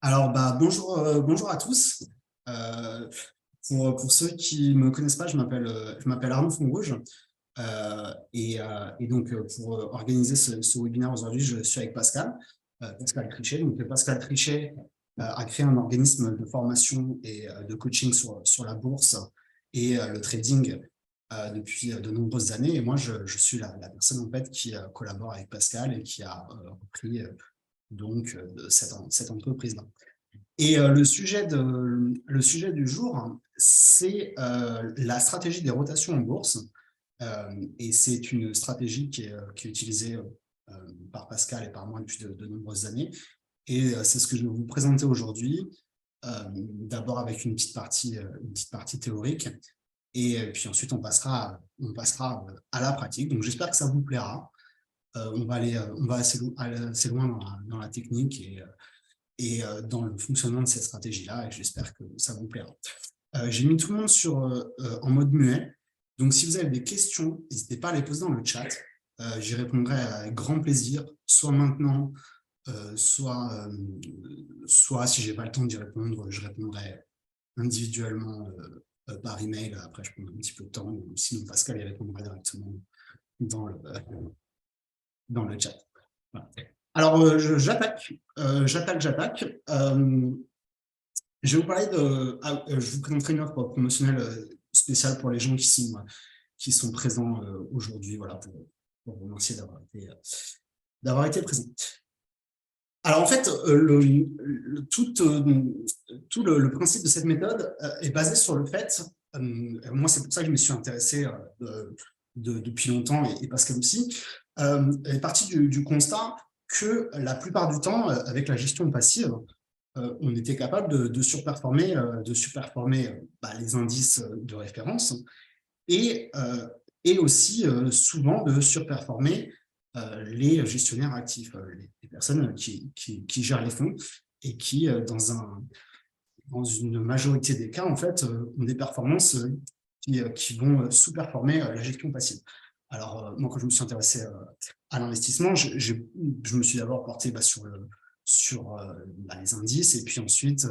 Alors, bonjour à tous. Euh, pour ceux qui ne me connaissent pas, je m'appelle Arnaud Fonrouge. Et donc, pour organiser ce webinaire aujourd'hui, je suis avec Pascal Trichet. Donc, Pascal Trichet a créé un organisme de formation et de coaching sur la bourse et le trading depuis de nombreuses années. Et moi, je suis la personne en fait qui collabore avec Pascal et qui a repris cette entreprise-là. Et le sujet du jour, hein, c'est la stratégie des rotations en bourse. Et c'est une stratégie qui est utilisée par Pascal et par moi depuis de nombreuses années. Et c'est ce que je vais vous présenter aujourd'hui, d'abord avec une petite partie théorique. Et puis ensuite, on passera à la pratique. Donc, j'espère que ça vous plaira. On va assez loin dans la technique et dans le fonctionnement de cette stratégie-là, et j'espère que ça vous plaira. J'ai mis tout le monde en mode muet, donc si vous avez des questions, n'hésitez pas à les poser dans le chat. J'y répondrai avec grand plaisir, soit maintenant, soit si je n'ai pas le temps d'y répondre, je répondrai individuellement par email. Après, je prendrai un petit peu de temps, ou sinon Pascal y répondra directement dans le, dans le chat. Voilà. Alors, j'attaque. Je vais vous parler je vous présenterai une offre promotionnelle spéciale pour les gens qui sont présents aujourd'hui, voilà, pour vous remercier d'avoir été présents. Alors, en fait, tout le principe de cette méthode est basé sur le fait, moi, c'est pour ça que je me suis intéressé depuis longtemps, et Pascal aussi, est parti du constat que la plupart du temps, avec la gestion passive, on était capable de surperformer, les indices de référence et aussi souvent de surperformer les gestionnaires actifs, les personnes qui gèrent les fonds et qui, dans une majorité des cas, en fait, ont des performances qui vont sous-performer la gestion passive. Alors, moi, quand je me suis intéressé à l'investissement, je me suis d'abord porté sur les indices et puis ensuite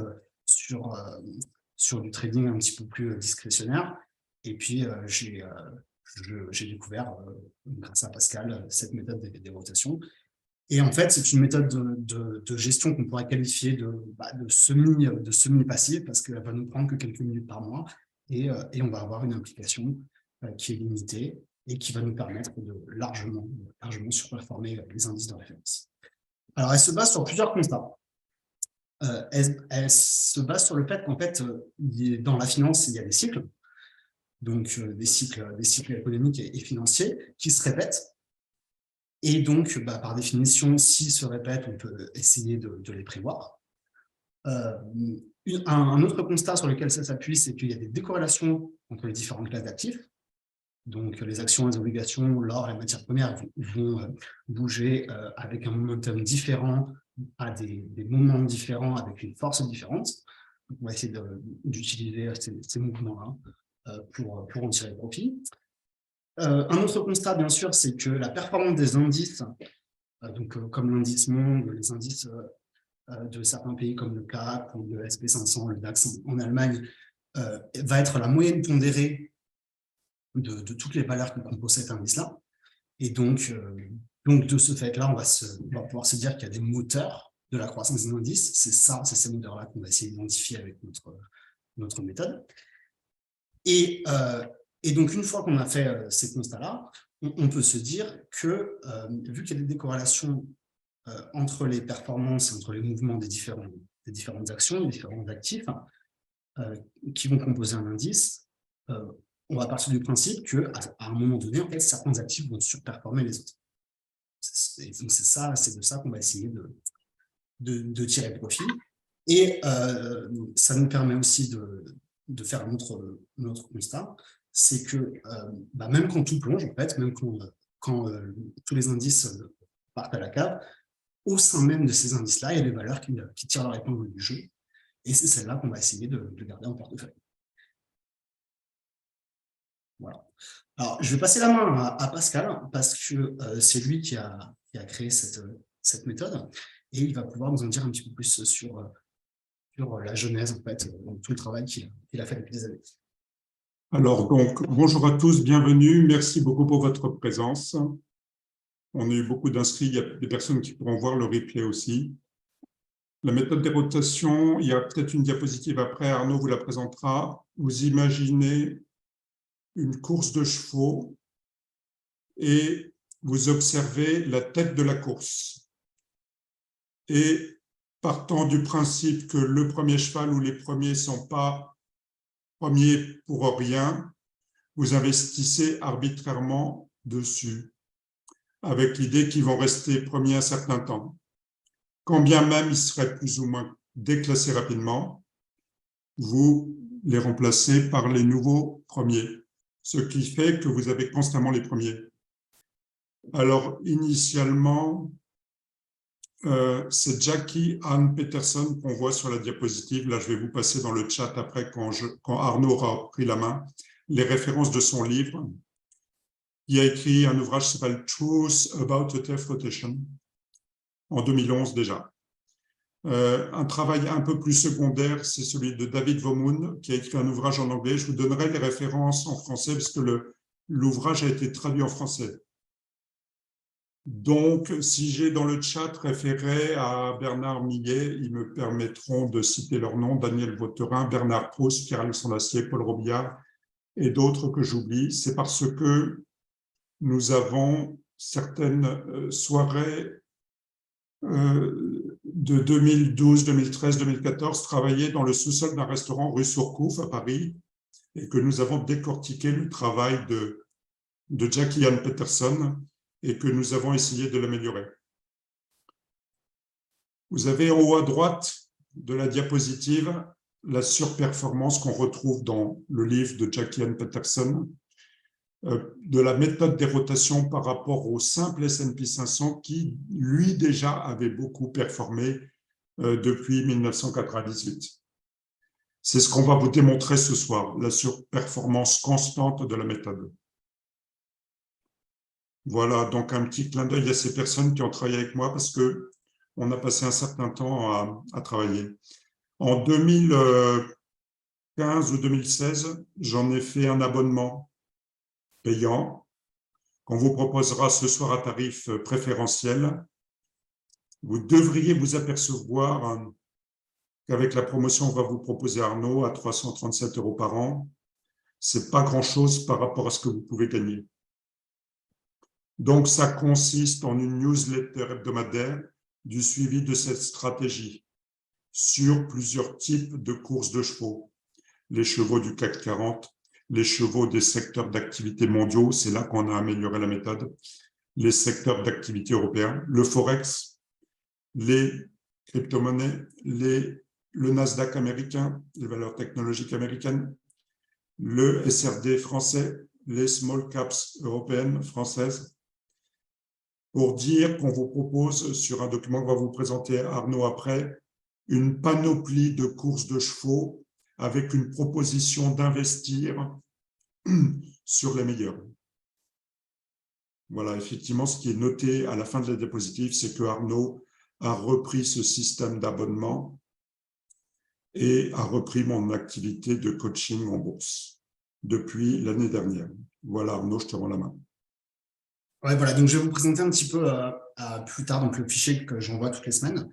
sur du trading un petit peu plus discrétionnaire. Et puis, j'ai découvert, grâce à Pascal, cette méthode des rotations. Et en fait, c'est une méthode de gestion qu'on pourrait qualifier de semi-passive parce qu'elle va nous prendre que quelques minutes par mois et on va avoir une implication qui est limitée et qui va nous permettre de largement surperformer les indices de référence. Alors, elle se base sur plusieurs constats. Elle se base sur le fait qu'en fait, dans la finance, il y a des cycles, donc des cycles économiques et financiers qui se répètent. Et donc, par définition, s'ils se répètent, on peut essayer de les prévoir. Un autre constat sur lequel ça s'appuie, c'est qu'il y a des décorrélations entre les différentes classes d'actifs. Donc, les actions, les obligations, l'or, les matières premières vont bouger avec un momentum différent, à des moments différents, avec une force différente. Donc, on va essayer d'utiliser ces mouvements-là pour en tirer profit. Un autre constat, bien sûr, c'est que la performance des indices, comme l'indice monde, les indices de certains pays comme le CAC ou le SP500, le DAX en Allemagne, va être la moyenne pondérée de toutes les valeurs qui composent cet indice-là. Et donc, de ce fait-là, on va pouvoir se dire qu'il y a des moteurs de la croissance des indices. C'est ces moteurs-là qu'on va essayer d'identifier avec notre méthode. Et donc, une fois qu'on a fait ces constats-là, on peut se dire que, vu qu'il y a des décorrélations entre les performances, entre les mouvements des différentes actions, des différents actifs qui vont composer un indice, on va partir du principe qu'à un moment donné, en fait, certains actifs vont surperformer les autres. Donc, c'est de ça qu'on va essayer de tirer profit. Et ça nous permet aussi de faire un autre constat, c'est que même quand tout plonge, en fait, même quand tous les indices partent à la cave, au sein même de ces indices-là, il y a des valeurs qui tirent leur épingle du jeu. Et c'est celle-là qu'on va essayer de garder en portefeuille. Voilà. Alors, je vais passer la main à Pascal, parce que c'est lui qui a créé cette méthode, et il va pouvoir nous en dire un petit peu plus sur la genèse, en fait, tout le travail qu'il a fait depuis des années. Alors, donc, bonjour à tous, bienvenue. Merci beaucoup pour votre présence. On a eu beaucoup d'inscrits, il y a des personnes qui pourront voir le replay aussi. La méthode des rotations, il y a peut-être une diapositive après, Arnaud vous la présentera. Vous imaginez une course de chevaux et vous observez la tête de la course. Et partant du principe que le premier cheval ou les premiers ne sont pas premiers pour rien, vous investissez arbitrairement dessus, avec l'idée qu'ils vont rester premiers un certain temps. Quand bien même ils seraient plus ou moins déclassés rapidement, vous les remplacez par les nouveaux premiers, ce qui fait que vous avez constamment les premiers. Alors, initialement, c'est Jackie Ann Peterson qu'on voit sur la diapositive. Là, je vais vous passer dans le chat après, quand Arnaud aura pris la main, les références de son livre. Il a écrit un ouvrage qui s'appelle Truth About a Turf Rotation, en 2011 déjà. Un travail un peu plus secondaire, c'est celui de David Vomoun, qui a écrit un ouvrage en anglais. Je vous donnerai les références en français, parce que l'ouvrage a été traduit en français. Donc, si j'ai dans le chat référé à Bernard Millet, ils me permettront de citer leurs noms: Daniel Vautrin, Bernard Proust, Pierre-Alexandre Assier, Paul Robillard et d'autres que j'oublie. C'est parce que nous avons certaines soirées de 2012, 2013, 2014 travaillé dans le sous-sol d'un restaurant rue Surcouf à Paris, et que nous avons décortiqué le travail de Jackie Ann Peterson et que nous avons essayé de l'améliorer. Vous avez en haut à droite de la diapositive la surperformance qu'on retrouve dans le livre de Jackie Ann Peterson, de la méthode des rotations par rapport au simple S&P 500 qui, lui, déjà avait beaucoup performé depuis 1998. C'est ce qu'on va vous démontrer ce soir, la surperformance constante de la méthode. Voilà, donc un petit clin d'œil à ces personnes qui ont travaillé avec moi parce qu'on a passé un certain temps à travailler. En 2015 ou 2016, j'en ai fait un abonnement payant qu'on vous proposera ce soir à tarif préférentiel. Vous devriez vous apercevoir qu'avec la promotion, on va vous proposer, Arnaud, à 337 € par an. Ce n'est pas grand-chose par rapport à ce que vous pouvez gagner. Donc, ça consiste en une newsletter hebdomadaire du suivi de cette stratégie sur plusieurs types de courses de chevaux. Les chevaux du CAC 40, les chevaux des secteurs d'activité mondiaux, c'est là qu'on a amélioré la méthode, les secteurs d'activité européens, le Forex, les crypto-monnaies, le Nasdaq américain, les valeurs technologiques américaines, le SRD français, les small caps européennes, françaises, pour dire qu'on vous propose, sur un document que va vous présenter Arnaud après, une panoplie de courses de chevaux avec une proposition d'investir sur les meilleurs. Voilà, effectivement, ce qui est noté à la fin de la diapositive, c'est que Arnaud a repris ce système d'abonnement et a repris mon activité de coaching en bourse depuis l'année dernière. Voilà, Arnaud, je te rends la main. Ouais, voilà, donc je vais vous présenter un petit peu plus tard donc, le fichier que j'envoie toutes les semaines.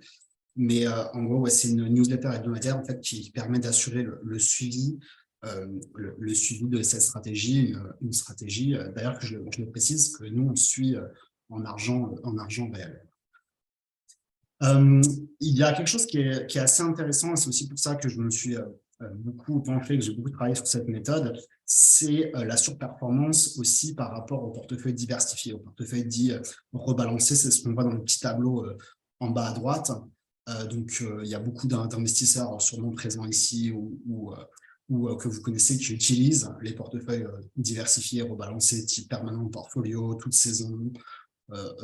Mais en gros, ouais, c'est une newsletter hebdomadaire en fait, qui permet d'assurer le suivi, le suivi de cette stratégie, une stratégie, d'ailleurs, que je le précise, que nous, on suit en argent réel. Il y a quelque chose qui est assez intéressant, et c'est aussi pour ça que je me suis beaucoup penché, que j'ai beaucoup travaillé sur cette méthode, c'est la surperformance aussi par rapport au portefeuille diversifié, au portefeuille dit rebalancé, c'est ce qu'on voit dans le petit tableau en bas à droite. Donc, il y a beaucoup d'investisseurs sûrement présents ici ou que vous connaissez qui utilisent les portefeuilles diversifiés, rebalancés, type permanent portfolio, toute saison,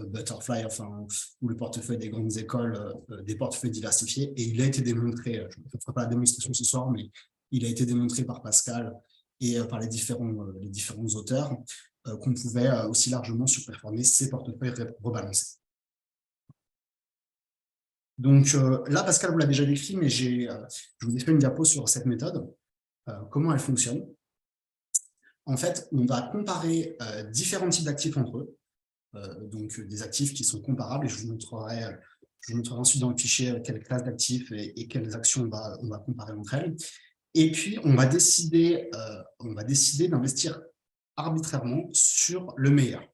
Butterfly, enfin, ou le portefeuille des grandes écoles, des portefeuilles diversifiés. Et il a été démontré, je ne ferai pas la démonstration ce soir, mais il a été démontré par Pascal et par les différents auteurs qu'on pouvait aussi largement surperformer ces portefeuilles rebalancés. Donc là, Pascal vous l'a déjà décrit, mais je vous ai fait une diapo sur cette méthode, comment elle fonctionne. En fait, on va comparer différents types d'actifs entre eux, donc des actifs qui sont comparables, et je vous montrerai ensuite dans le fichier quelles classes d'actifs et quelles actions on va comparer entre elles. Et puis, on va décider d'investir arbitrairement sur le meilleur,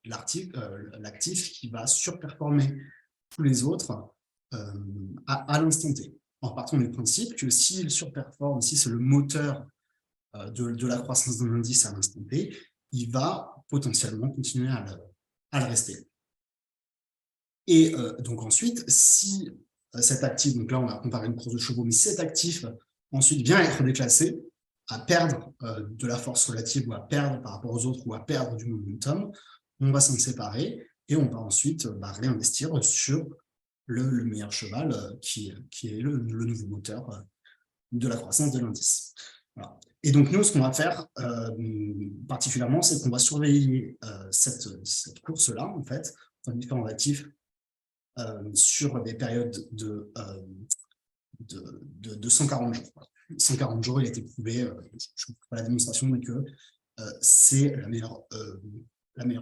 l'actif qui va surperformer tous les autres à l'instant T. En partant du principe que s'il surperforme, si c'est le moteur de la croissance d'un indice à l'instant T, il va potentiellement continuer à le rester. Et donc ensuite, si cet actif, donc là on va comparer une course de chevaux, mais si cet actif ensuite vient être déclassé, à perdre de la force relative ou à perdre par rapport aux autres ou à perdre du momentum, on va s'en séparer et on va ensuite réinvestir sur le meilleur cheval qui est le nouveau moteur de la croissance de l'indice. Voilà. Et donc nous, ce qu'on va faire particulièrement, c'est qu'on va surveiller cette course-là, en fait, entre différents actifs sur des périodes de 140 jours. 140 jours, il a été prouvé, je ne fais pas la démonstration, mais que c'est la meilleure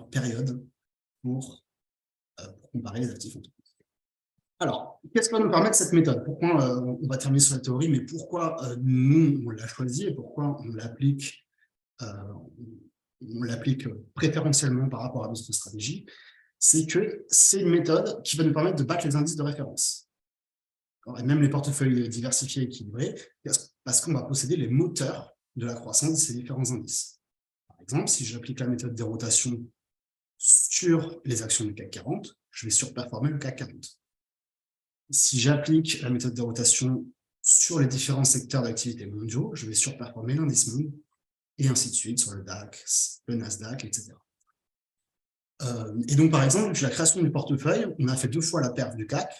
période pour comparer les actifs entre eux. Alors, qu'est-ce que va nous permettre cette méthode? Pourquoi on va terminer sur la théorie, mais pourquoi nous, on l'a choisi et pourquoi on l'applique préférentiellement par rapport à notre stratégie? C'est que c'est une méthode qui va nous permettre de battre les indices de référence. Et même les portefeuilles diversifiés et équilibrés, parce qu'on va posséder les moteurs de la croissance de ces différents indices. Par exemple, si j'applique la méthode des rotations sur les actions du CAC 40, je vais surperformer le CAC 40. Si j'applique la méthode de rotation sur les différents secteurs d'activité mondiaux, je vais surperformer l'indice monde, et ainsi de suite sur le DAX, le Nasdaq, etc. Et donc, par exemple, depuis la création du portefeuille, on a fait 2 fois la perf du CAC,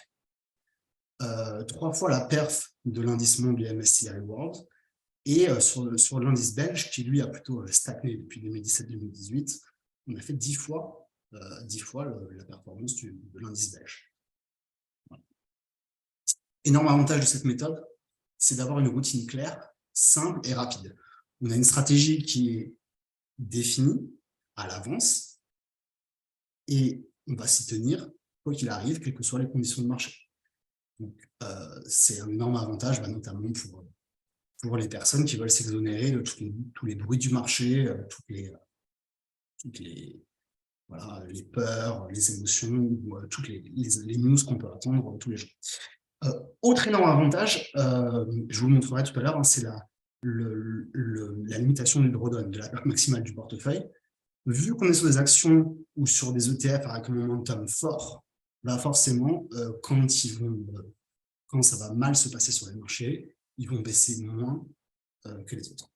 3 fois la perf de l'indice monde du MSCI World, et sur l'indice belge, qui lui a plutôt stagné depuis 2017-2018, on a fait 10 fois la performance de l'indice belge. Énorme avantage de cette méthode, c'est d'avoir une routine claire, simple et rapide. On a une stratégie qui est définie à l'avance et on va s'y tenir, quoi qu'il arrive, quelles que soient les conditions de marché. Donc, c'est un énorme avantage, notamment pour les personnes qui veulent s'exonérer de tous les bruits du marché, toutes les peurs, les émotions, ou toutes les news qu'on peut attendre tous les jours. Autre énorme avantage, je vous le montrerai tout à l'heure, c'est la limitation du drawdown, de la perte maximale du portefeuille. Vu qu'on est sur des actions ou sur des ETF avec un momentum fort, forcément, quand ça va mal se passer sur les marchés, ils vont baisser moins que les autres.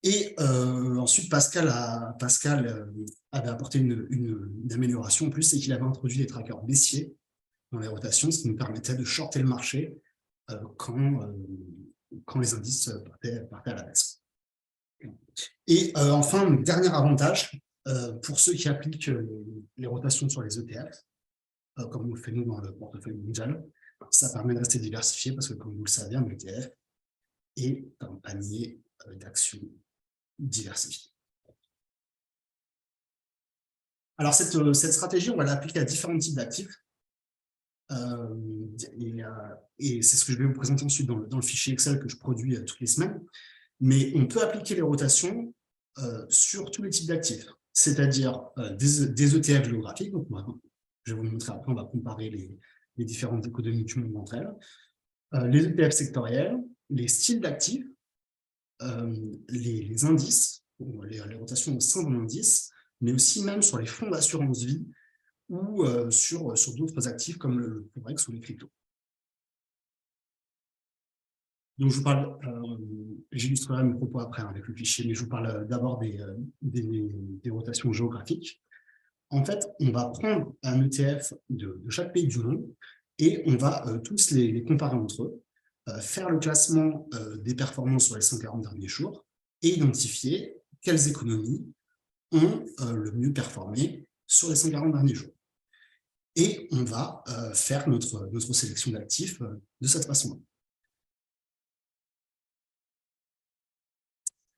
Et ensuite, Pascal avait apporté une amélioration en plus, c'est qu'il avait introduit des trackers baissiers dans les rotations, ce qui nous permettait de shorter le marché quand les indices partaient à la baisse. Et enfin, le dernier avantage, pour ceux qui appliquent les rotations sur les ETF, comme on le fait nous dans le portefeuille mondial, ça permet de rester diversifié parce que, comme vous le savez, un ETF est un panier d'actions diversifiées. Alors, cette stratégie, on va l'appliquer à différents types d'actifs. Et c'est ce que je vais vous présenter ensuite dans le fichier Excel que je produis toutes les semaines. Mais on peut appliquer les rotations sur tous les types d'actifs, c'est-à-dire des ETF géographiques. Donc, je vais vous le montrer après, on va comparer les différentes économies du monde entre elles. Les ETF sectoriels, les styles d'actifs, les indices, les rotations au sein d'un indice, mais aussi même sur les fonds d'assurance vie ou sur d'autres actifs comme le Forex ou les cryptos. Donc, je vous parle, j'illustrerai mes propos après avec le fichier, mais je vous parle d'abord des rotations géographiques. En fait, on va prendre un ETF de chaque pays du monde et on va tous les comparer entre eux, faire le classement des performances sur les 140 derniers jours et identifier quelles économies ont le mieux performé sur les 140 derniers jours. et on va faire notre sélection d'actifs de cette façon-là.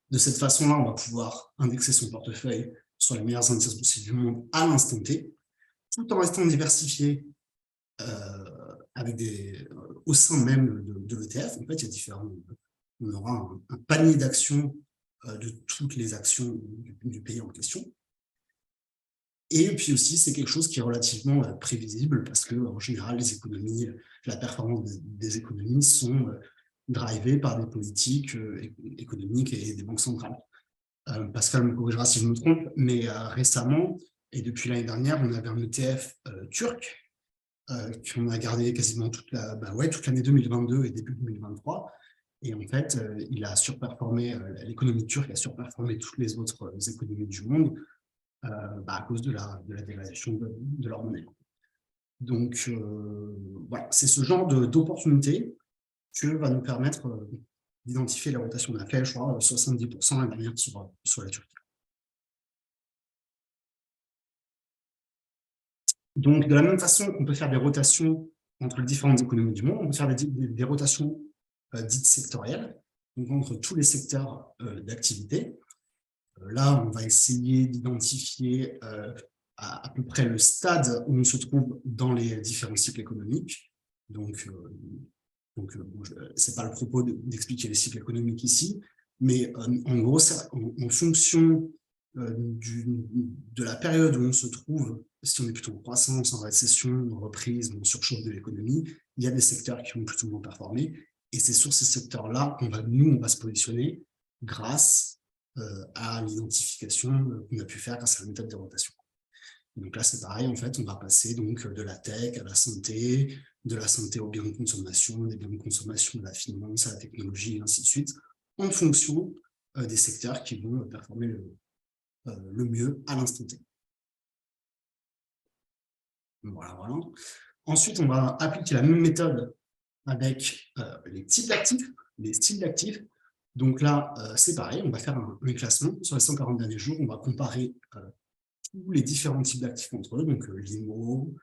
De cette façon-là, on va pouvoir indexer son portefeuille sur les meilleurs indices boursiers du monde à l'instant T, tout en restant diversifié au sein même de l'ETF. En fait, il y a différents. On aura un panier d'actions de toutes les actions du pays en question. Et puis aussi, c'est quelque chose qui est relativement prévisible parce qu'en général, la performance des économies sont drivées par des politiques économiques et des banques centrales. Pascal me corrigera si je me trompe, mais récemment, et depuis l'année dernière, on avait un ETF turc qu'on a gardé quasiment toute l'année 2022 et début 2023. Et en fait, il a surperformé, l'économie turque a surperformé toutes les autres économies du monde à cause de la dévaluation de leur monnaie. Donc, voilà, c'est ce genre d'opportunité que va nous permettre d'identifier les rotations. On a fait, je crois, 70% l'année dernière sur la Turquie. Donc, de la même façon, on peut faire des rotations entre les différentes économies du monde. On peut faire des rotations dites sectorielles, donc entre tous les secteurs d'activité. Là, on va essayer d'identifier à peu près le stade où on se trouve dans les différents cycles économiques. Donc ce n'est pas le propos d'expliquer les cycles économiques ici, mais en gros, en fonction de la période où on se trouve, si on est plutôt en croissance, en récession, en reprise, en surchauffe de l'économie, il y a des secteurs qui vont plutôt bien performer. Et c'est sur ces secteurs-là qu'on va se positionner grâce à l'identification qu'on a pu faire grâce à la méthode des rotations. Donc là, c'est pareil, en fait, on va passer donc de la tech à la santé, de la santé aux biens de consommation, des biens de consommation à la finance, à la technologie, et ainsi de suite, en fonction des secteurs qui vont performer le mieux à l'instant T. Voilà, voilà. Ensuite, on va appliquer la même méthode avec les types d'actifs, les styles d'actifs. Donc là, c'est pareil, on va faire un classement sur les 140 derniers jours, on va comparer tous les différents types d'actifs entre eux, donc l'IMO,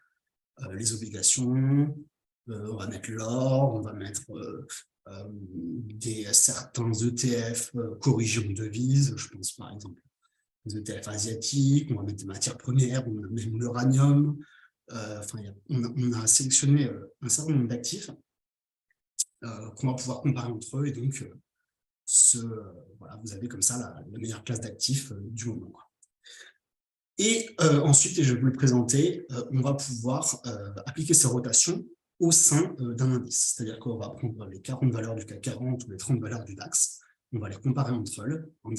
les obligations, on va mettre l'or, on va mettre certains ETF corrigés en devises, je pense par exemple les ETF asiatiques, on va mettre des matières premières, on a même l'uranium, on a sélectionné un certain nombre d'actifs qu'on va pouvoir comparer entre eux, et donc voilà, vous avez comme ça la meilleure classe d'actifs du moment. Et ensuite, et je vais vous le présenter, on va pouvoir appliquer ces rotations au sein d'un indice. C'est-à-dire qu'on va prendre les 40 valeurs du CAC 40 ou les 30 valeurs du DAX, on va les comparer entre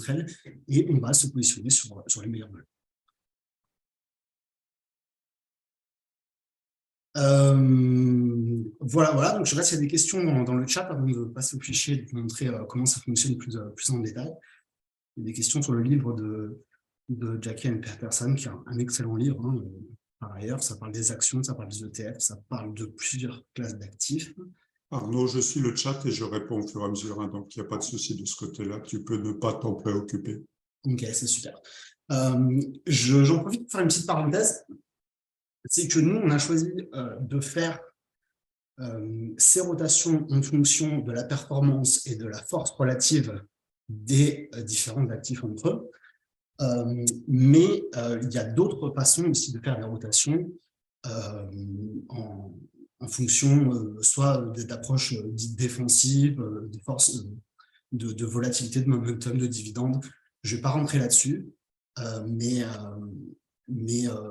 elles et on va se positionner sur les meilleures valeurs. Voilà. Donc, je sais pas s'il y a des questions dans le chat avant de passer au fichier et de vous montrer comment ça fonctionne plus en détail. Il y a des questions sur le livre de Jackie and Peterson, qui est un excellent livre. Hein. Par ailleurs, ça parle des actions, ça parle des ETF, ça parle de plusieurs classes d'actifs. Arnaud, je suis le chat et je réponds au fur et à mesure, hein, donc il n'y a pas de souci de ce côté-là. Tu peux ne pas t'en préoccuper. Ok, c'est super. J'en profite pour faire une petite parenthèse. C'est que nous, on a choisi de faire ces rotations en fonction de la performance et de la force relative des différents actifs entre eux. Mais il y a d'autres façons aussi de faire des rotations en fonction soit d'approches dites défensives, de force de volatilité, de momentum, de dividendes. Je ne vais pas rentrer là-dessus, mais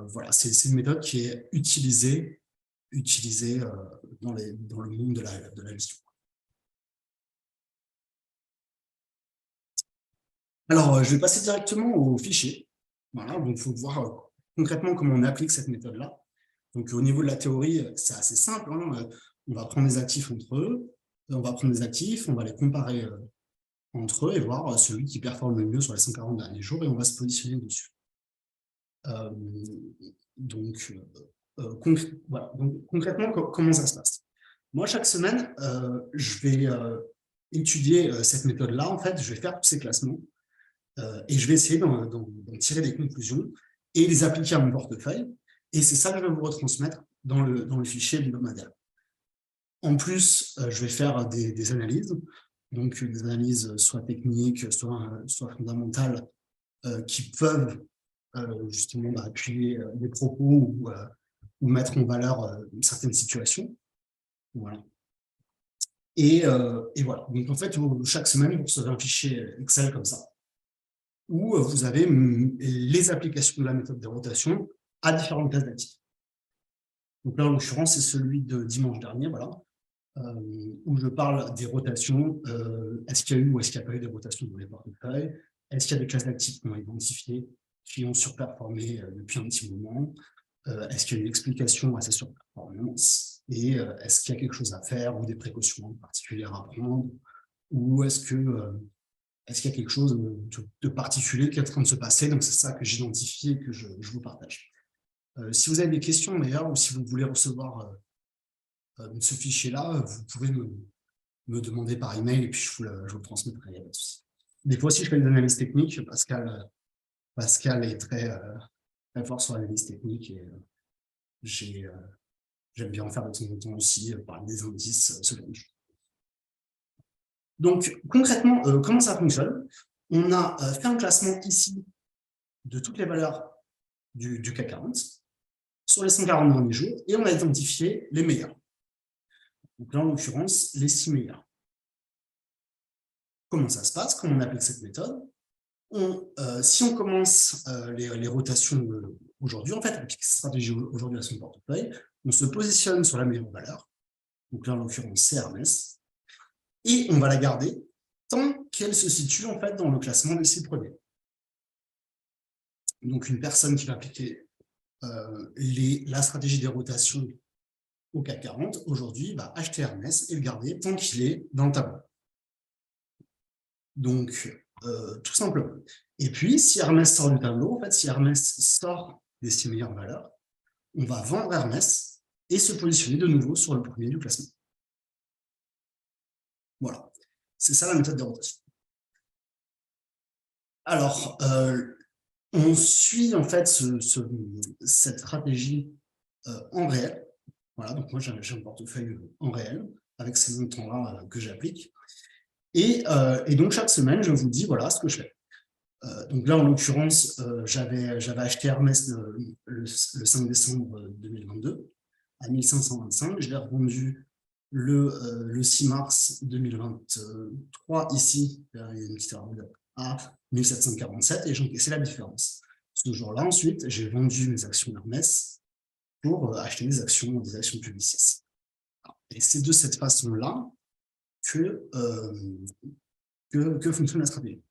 voilà, c'est une méthode qui est utilisée dans le monde de la gestion. Alors, je vais passer directement au fichier. Voilà, donc il faut voir concrètement comment on applique cette méthode-là. Donc, au niveau de la théorie, c'est assez simple. Hein. On va prendre des actifs entre eux, on va les comparer entre eux et voir celui qui performe le mieux sur les 140 derniers jours et on va se positionner dessus. Voilà. Donc, concrètement, comment ça se passe? Moi, chaque semaine, je vais étudier cette méthode-là. En fait, je vais faire tous ces classements et je vais essayer d'en tirer des conclusions et les appliquer à mon portefeuille. Et c'est ça que je vais vous retransmettre dans le fichier hebdomadaire. En plus, je vais faire des analyses, donc des analyses soit techniques, soit fondamentales, qui peuvent justement appuyer des propos ou mettre en valeur certaines situations. Voilà. Et voilà. Donc, en fait, chaque semaine, vous recevez un fichier Excel comme ça, où vous avez les applications de la méthode des rotations à différentes classes d'actifs. Donc là, en l'occurrence, c'est celui de dimanche dernier, voilà, où je parle des rotations. Est-ce qu'il y a eu ou est-ce qu'il n'y a pas eu des rotations dans les portefeuilles? Est-ce qu'il y a des classes d'actifs qu'on a identifiées qui ont surperformé depuis un petit moment? Est-ce qu'il y a une explication à ces surperformances? Et est-ce qu'il y a quelque chose à faire ou des précautions particulières à prendre? Ou est-ce qu'il y a quelque chose de particulier qui est en train de se passer? Donc, c'est ça que j'identifie et que je vous partage. Si vous avez des questions, d'ailleurs, ou si vous voulez recevoir ce fichier-là, vous pouvez me demander par email et puis je vous le transmettrai. Il y a pas de souci. Des fois aussi, je fais des analyses techniques. Pascal est très fort sur l'analyse technique et j'aime bien en faire de temps en temps aussi, parler des indices, ce genre de choses. Donc, concrètement, comment ça fonctionne? On a fait un classement ici de toutes les valeurs du CAC 40 sur les 140 derniers jours et on a identifié les meilleurs. Donc là, en l'occurrence, les 6 meilleurs. Comment ça se passe? Comment on applique cette méthode? Si on commence les rotations aujourd'hui, en fait, on applique cette stratégie aujourd'hui à son portefeuille, on se positionne sur la meilleure valeur. Donc là, en l'occurrence, c'est Hermès. Et on va la garder tant qu'elle se situe en fait dans le classement des 6 premiers. Donc, une personne qui va appliquer la stratégie des rotations au CAC 40, aujourd'hui, va acheter Hermès et le garder tant qu'il est dans le tableau. Donc, tout simplement. Et puis, si Hermès sort du tableau, en fait, si Hermès sort des 6 meilleures valeurs, on va vendre Hermès et se positionner de nouveau sur le premier du classement. Voilà. C'est ça la méthode de rotation. Alors, on suit en fait cette stratégie en réel. Voilà, donc moi j'ai un portefeuille en réel avec ces montants-là que j'applique. Et donc chaque semaine, je vous dis voilà ce que je fais. Donc là, en l'occurrence, j'avais acheté Hermès le 5 décembre 2022 à 1525. Je l'ai revendu le 6 mars 2023 ici, il y a une petite erreur, à 1747 et j'ai encaissé la différence. Ce jour-là, ensuite, j'ai vendu mes actions Hermès pour acheter des actions Publicis. Et c'est de cette façon-là que fonctionne la stratégie.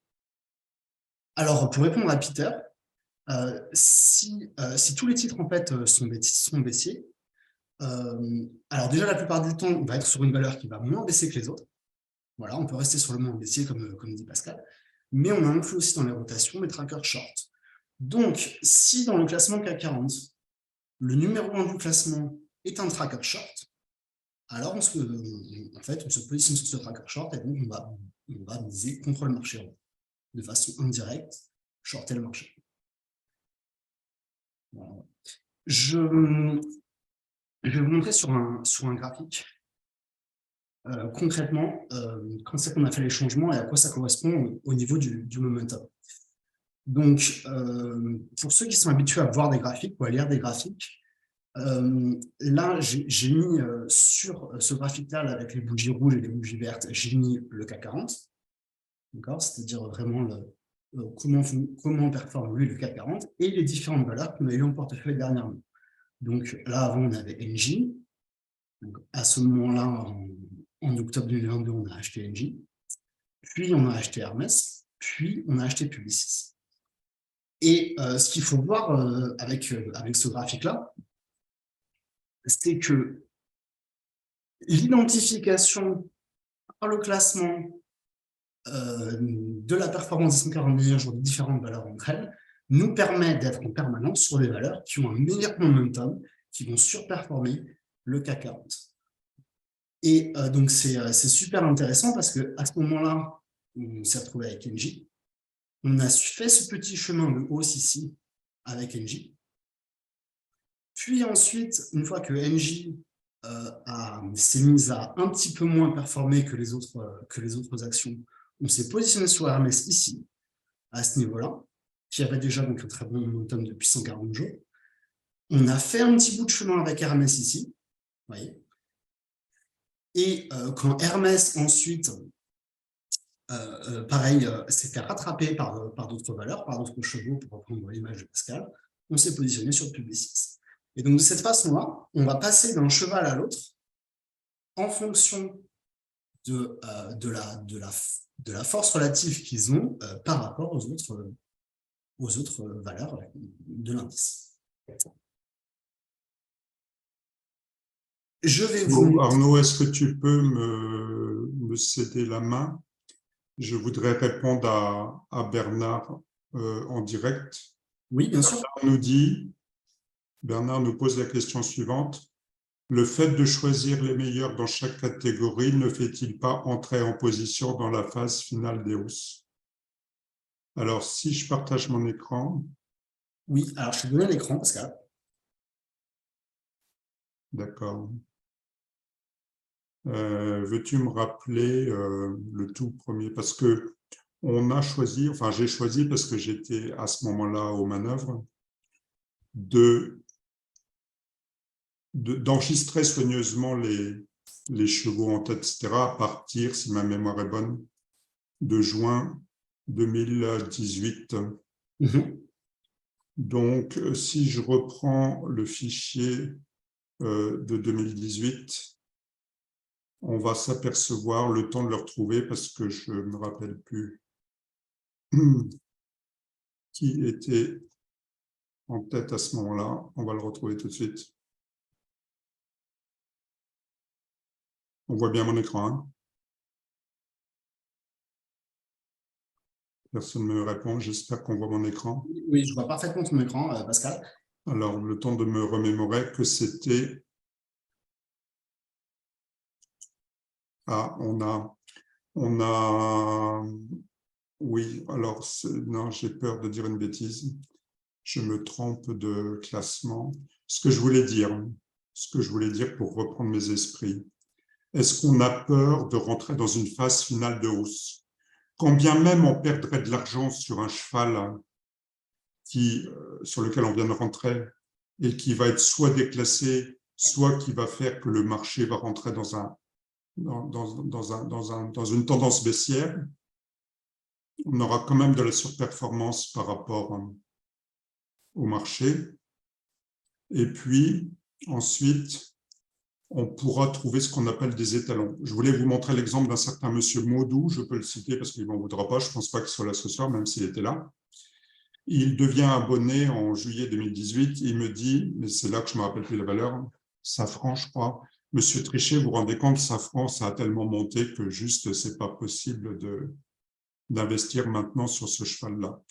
Alors, pour répondre à Peter, si tous les titres en fait sont baissiers, alors déjà la plupart du temps, on va être sur une valeur qui va moins baisser que les autres. Voilà, on peut rester sur le moins baissier comme dit Pascal, mais on inclut aussi dans les rotations les trackers short. Donc, si dans le classement CAC 40, le numéro 1 du classement est un tracker short, alors en fait, on se positionne sur ce tracker short et donc on va miser contre le marché de façon indirecte, shorter le marché. Voilà. Je vais vous montrer sur un graphique concrètement quand c'est qu'on a fait les changements et à quoi ça correspond au niveau du momentum. Donc, pour ceux qui sont habitués à voir des graphiques ou à lire des graphiques, là, j'ai mis sur ce graphique-là, avec les bougies rouges et les bougies vertes, j'ai mis le CAC 40, c'est-à-dire vraiment comment performe lui le CAC 40 et les différentes valeurs qu'on a eues en portefeuille dernièrement. Donc là, avant, on avait Engie. Donc, à ce moment-là, en octobre 2022, on a acheté Engie. Puis, on a acheté Hermès. Puis, on a acheté Publicis. Et ce qu'il faut voir avec ce graphique-là, c'est que l'identification par le classement de la performance des 140 meilleurs jours de différentes valeurs entre elles nous permet d'être en permanence sur des valeurs qui ont un meilleur momentum, qui vont surperformer le CAC 40. Et donc, c'est super intéressant parce qu'à ce moment-là, on s'est retrouvé avec Engie. On a fait ce petit chemin de hausse ici avec Engie. Puis ensuite, une fois que NJ s'est mise à un petit peu moins performer que les autres actions, on s'est positionné sur Hermès ici, à ce niveau-là, qui avait déjà donc un très bon momentum depuis 140 jours. On a fait un petit bout de chemin avec Hermès ici, vous voyez. Et quand Hermès ensuite, pareil, s'est fait rattraper par d'autres valeurs, par d'autres chevaux, pour reprendre l'image de Pascal, on s'est positionné sur Publicis. Et donc, de cette façon-là, on va passer d'un cheval à l'autre en fonction de la force relative qu'ils ont par rapport aux autres valeurs de l'indice. Je vais vous... Arnaud, est-ce que tu peux me céder la main? Je voudrais répondre à Bernard en direct. Oui, bien sûr. Bernard nous pose la question suivante. Le fait de choisir les meilleurs dans chaque catégorie ne fait-il pas entrer en position dans la phase finale des hausses? Alors, si je partage mon écran... Oui, alors je te donne l'écran, Pascal. D'accord. Veux-tu me rappeler le tout premier? Parce que on a choisi, enfin j'ai choisi parce que j'étais à ce moment-là aux manœuvres, d'enregistrer soigneusement les chevaux en tête, etc., à partir, si ma mémoire est bonne, de juin 2018. Donc, si je reprends le fichier de 2018, on va s'apercevoir, le temps de le retrouver, parce que je ne me rappelle plus qui était en tête à ce moment-là. On va le retrouver tout de suite. On voit bien mon écran, hein? Personne ne me répond, j'espère qu'on voit mon écran. Oui, je vois parfaitement ton écran, Pascal. Alors, le temps de me remémorer que c'était... Ah, on a... Oui, alors, non, j'ai peur de dire une bêtise. Je me trompe de classement. Ce que je voulais dire pour reprendre mes esprits. Est-ce qu'on a peur de rentrer dans une phase finale de hausse? Quand bien même on perdrait de l'argent sur un cheval sur lequel on vient de rentrer et qui va être soit déclassé, soit qui va faire que le marché va rentrer dans une tendance baissière, on aura quand même de la surperformance par rapport au marché. Et puis, ensuite, on pourra trouver ce qu'on appelle des étalons. Je voulais vous montrer l'exemple d'un certain monsieur Maudou, je peux le citer parce qu'il ne m'en voudra pas, je ne pense pas qu'il soit là ce soir, même s'il était là. Il devient abonné en juillet 2018, il me dit, mais c'est là que je me rappelle plus la valeur, Safran, je crois, Monsieur Trichet, vous vous rendez compte, Safran, ça a tellement monté que juste, c'est pas possible d'investir maintenant sur ce cheval-là.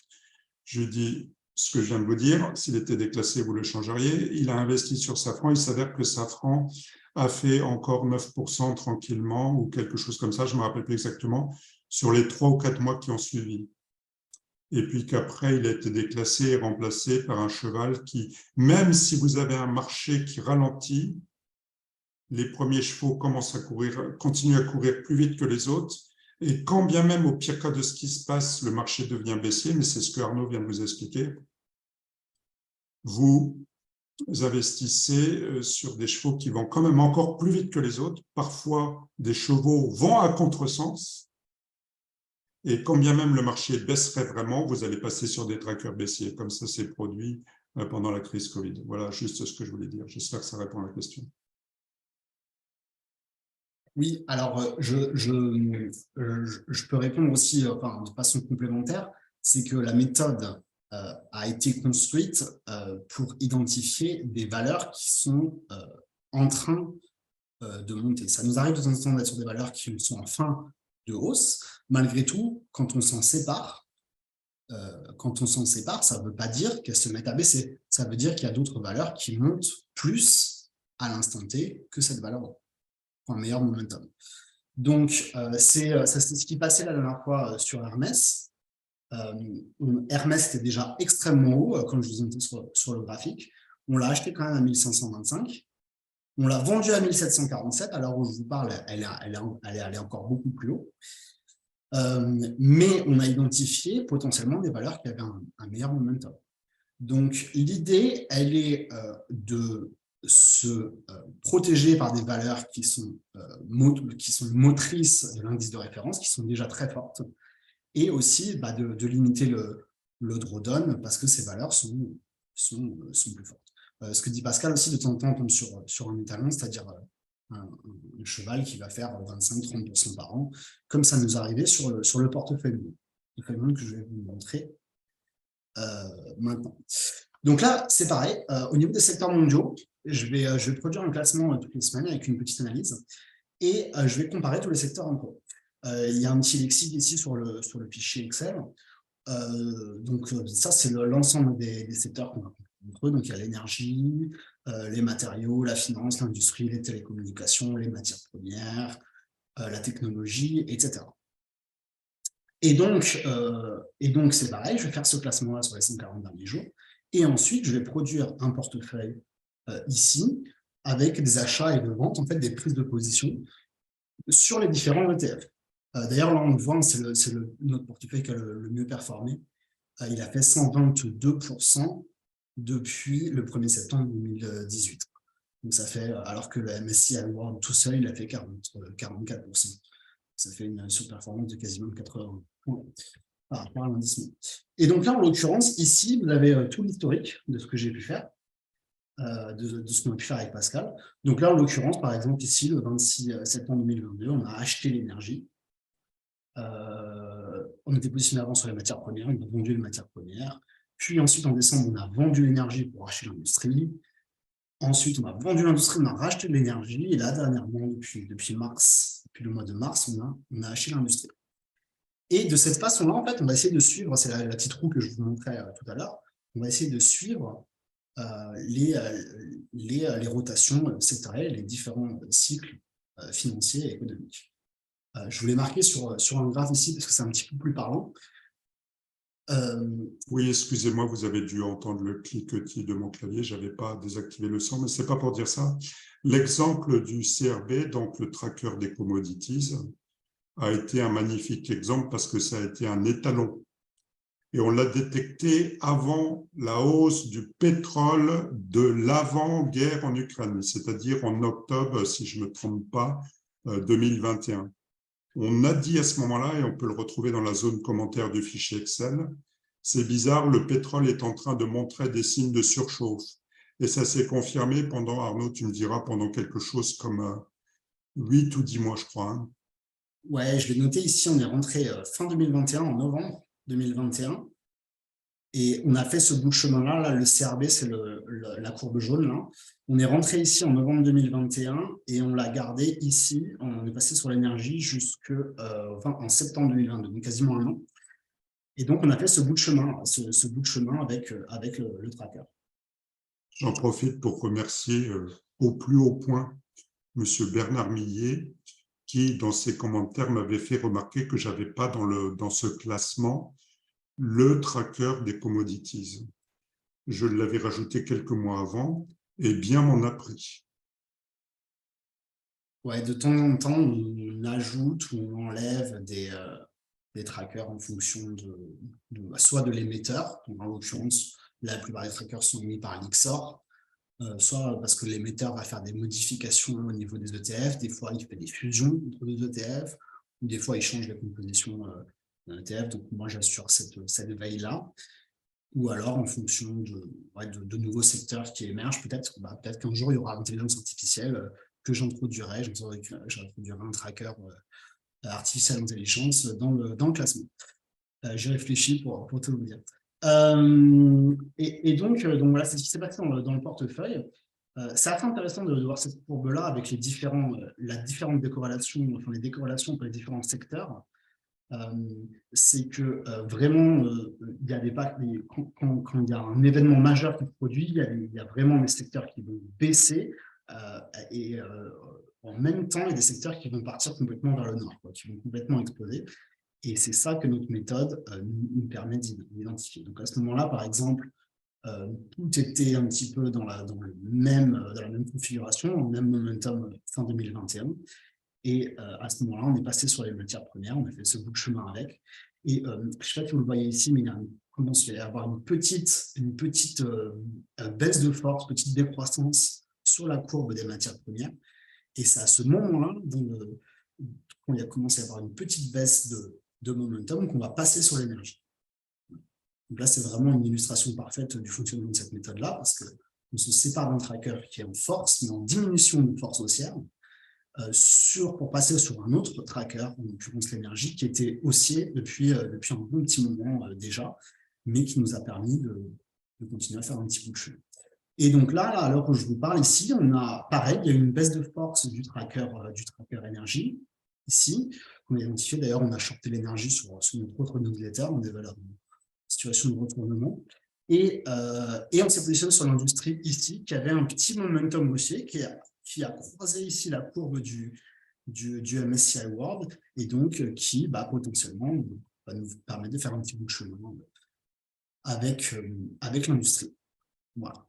Je dis, ce que je viens de vous dire, s'il était déclassé, vous le changeriez. Il a investi sur Safran, il s'avère que Safran a fait encore 9% tranquillement ou quelque chose comme ça, je ne me rappelle plus exactement, sur les 3 ou 4 mois qui ont suivi. Et puis qu'après, il a été déclassé et remplacé par un cheval qui, même si vous avez un marché qui ralentit, les premiers chevaux continuent à courir plus vite que les autres. Et quand bien même, au pire cas de ce qui se passe, le marché devient baissier, mais c'est ce que Arnaud vient de vous expliquer, vous investissez sur des chevaux qui vont quand même encore plus vite que les autres. Parfois, des chevaux vont à contresens. Et quand bien même le marché baisserait vraiment, vous allez passer sur des trackers baissiers, comme ça s'est produit pendant la crise Covid. Voilà juste ce que je voulais dire. J'espère que ça répond à la question. Oui, alors je peux répondre aussi de façon complémentaire, c'est que la méthode a été construite pour identifier des valeurs qui sont en train de monter. Ça nous arrive de temps en temps d'être sur des valeurs qui sont en fin de hausse. Malgré tout, quand on s'en sépare, ça ne veut pas dire qu'elles se mettent à baisser. Ça veut dire qu'il y a d'autres valeurs qui montent plus à l'instant T que cette valeur en meilleur momentum. Donc, c'est ce qui passait la dernière fois sur Hermès. Hermès était déjà extrêmement haut, comme je vous ai montré sur le graphique. On l'a acheté quand même à 1525. On l'a vendu à 1747. À l'heure où je vous parle, elle est allée encore beaucoup plus haut. Mais on a identifié potentiellement des valeurs qui avaient un meilleur momentum. Donc, l'idée, elle est de se protéger par des valeurs qui sont motrices de l'indice de référence, qui sont déjà très fortes, et aussi de limiter le drawdown parce que ces valeurs sont plus fortes. Ce que dit Pascal aussi, de temps en temps, on tombe sur un étalon, c'est-à-dire un cheval qui va faire 25-30% par an, comme ça nous arrivait sur le portefeuille que je vais vous montrer maintenant. Donc là, c'est pareil. Au niveau des secteurs mondiaux, je vais produire un classement toutes les semaines avec une petite analyse et je vais comparer tous les secteurs en cours. Il y a un petit lexique ici sur le fichier Excel. Donc ça, c'est l'ensemble des secteurs qu'on a entre eux. Donc il y a l'énergie, les matériaux, la finance, l'industrie, les télécommunications, les matières premières, la technologie, etc. Et donc, c'est pareil, je vais faire ce classement-là sur les 140 derniers jours. Et ensuite, je vais produire un portefeuille ici avec des achats et des ventes, en fait, des prises de position sur les différents ETF. D'ailleurs, là, on le voit, c'est notre portefeuille qui a le mieux performé. Il a fait 122% depuis le 1er septembre 2018. Donc, ça fait, alors que le MSCI World tout seul, il a fait 44%. Ça fait une surperformance de quasiment 80 points par rapport à l'indice. Et donc là, en l'occurrence, ici, vous avez tout l'historique de ce que j'ai pu faire, de ce qu'on a pu faire avec Pascal. Donc là, en l'occurrence, par exemple, ici, le 26 septembre 2022, on a acheté l'énergie. On était positionné avant sur les matières premières, on a vendu les matières premières. Puis ensuite, en décembre, on a vendu l'énergie pour acheter l'industrie. Ensuite, on a vendu l'industrie, on a racheté de l'énergie. Et là, dernièrement, depuis mars, depuis le mois de mars, on a acheté l'industrie. Et de cette façon-là, en fait, on va essayer de suivre, c'est la petite roue que je vous montrais tout à l'heure, on va essayer de suivre les rotations sectorielles, les différents cycles financiers et économiques. Je voulais marquer sur un graphe ici, parce que c'est un petit peu plus parlant. Oui, excusez-moi, vous avez dû entendre le cliquetis de mon clavier, je n'avais pas désactivé le son, mais ce n'est pas pour dire ça. L'exemple du CRB, donc le tracker des commodities, a été un magnifique exemple parce que ça a été un étalon. Et on l'a détecté avant la hausse du pétrole de l'avant-guerre en Ukraine, c'est-à-dire en octobre, si je ne me trompe pas, 2021. On a dit à ce moment-là, et on peut le retrouver dans la zone commentaire du fichier Excel, c'est bizarre, le pétrole est en train de montrer des signes de surchauffe. Et ça s'est confirmé pendant, Arnaud, tu me diras, pendant quelque chose comme 8 ou 10 mois, je crois. Hein. Ouais, je l'ai noté ici, on est rentré fin 2021, en novembre 2021. Et on a fait ce bout de chemin-là. Là, le CRB, c'est la courbe jaune. Là. On est rentré ici en novembre 2021 et on l'a gardé ici. On est passé sur l'énergie jusqu'en septembre 2022, donc quasiment un an. Et donc, on a fait ce bout de chemin, avec le tracker. J'en profite pour remercier au plus haut point M. Bernard Millet, qui, dans ses commentaires, m'avait fait remarquer que je n'avais pas dans ce classement le tracker des commodities. Je l'avais rajouté quelques mois avant et bien m'en a pris. Ouais, de temps en temps, on ajoute ou on enlève des trackers en fonction soit de l'émetteur, en l'occurrence, la plupart des trackers sont mis par l'IXOR, soit parce que l'émetteur va faire des modifications au niveau des ETF, des fois il fait des fusions entre les ETF, ou des fois il change la composition d'un ETF, donc moi j'assure cette veille-là, ou alors en fonction de nouveaux secteurs qui émergent, peut-être qu'un jour il y aura l'intelligence artificielle que j'introduirai un tracker artificielle intelligence dans le classement. J'y réfléchis pour tout vous dire. Donc voilà, c'est ce qui s'est passé dans le portefeuille. C'est assez intéressant de voir cette courbe-là avec la différente décorrélation, enfin les décorrélations entre les différents secteurs. C'est que vraiment, il y a quand il y a un événement majeur qui se produit, il y a vraiment des secteurs qui vont baisser et en même temps, il y a des secteurs qui vont partir complètement vers le nord, qui vont complètement exploser. Et c'est ça que notre méthode nous permet d'identifier. Donc à ce moment-là, par exemple, tout était un petit peu dans la même configuration, dans le même momentum fin 2021. Et à ce moment-là, on est passé sur les matières premières, on a fait ce bout de chemin avec. Et je ne sais pas si vous le voyez ici, mais il commence à y avoir une petite baisse de force, petite décroissance sur la courbe des matières premières. Et c'est à ce moment-là, quand il a commencé à y avoir une petite baisse de momentum, qu'on va passer sur l'énergie. Donc là, c'est vraiment une illustration parfaite du fonctionnement de cette méthode-là, parce qu'on se sépare d'un tracker qui est en force, mais en diminution de force haussière, pour passer sur un autre tracker, en l'occurrence l'énergie, qui était haussier depuis un bon petit moment déjà, mais qui nous a permis de continuer à faire un petit bout de chemin. Et donc là, à l'heure où je vous parle ici, on a pareil, il y a une baisse de force du tracker énergie, ici, qu'on a identifié. D'ailleurs, on a shorté l'énergie sur notre autre newsletter, on est valeurs de situation de retournement. Et on s'est positionné sur l'industrie ici, qui avait un petit momentum haussier, qui a croisé ici la courbe du MSCI World, et donc qui potentiellement va nous permettre de faire un petit bout de chemin avec l'industrie. Voilà.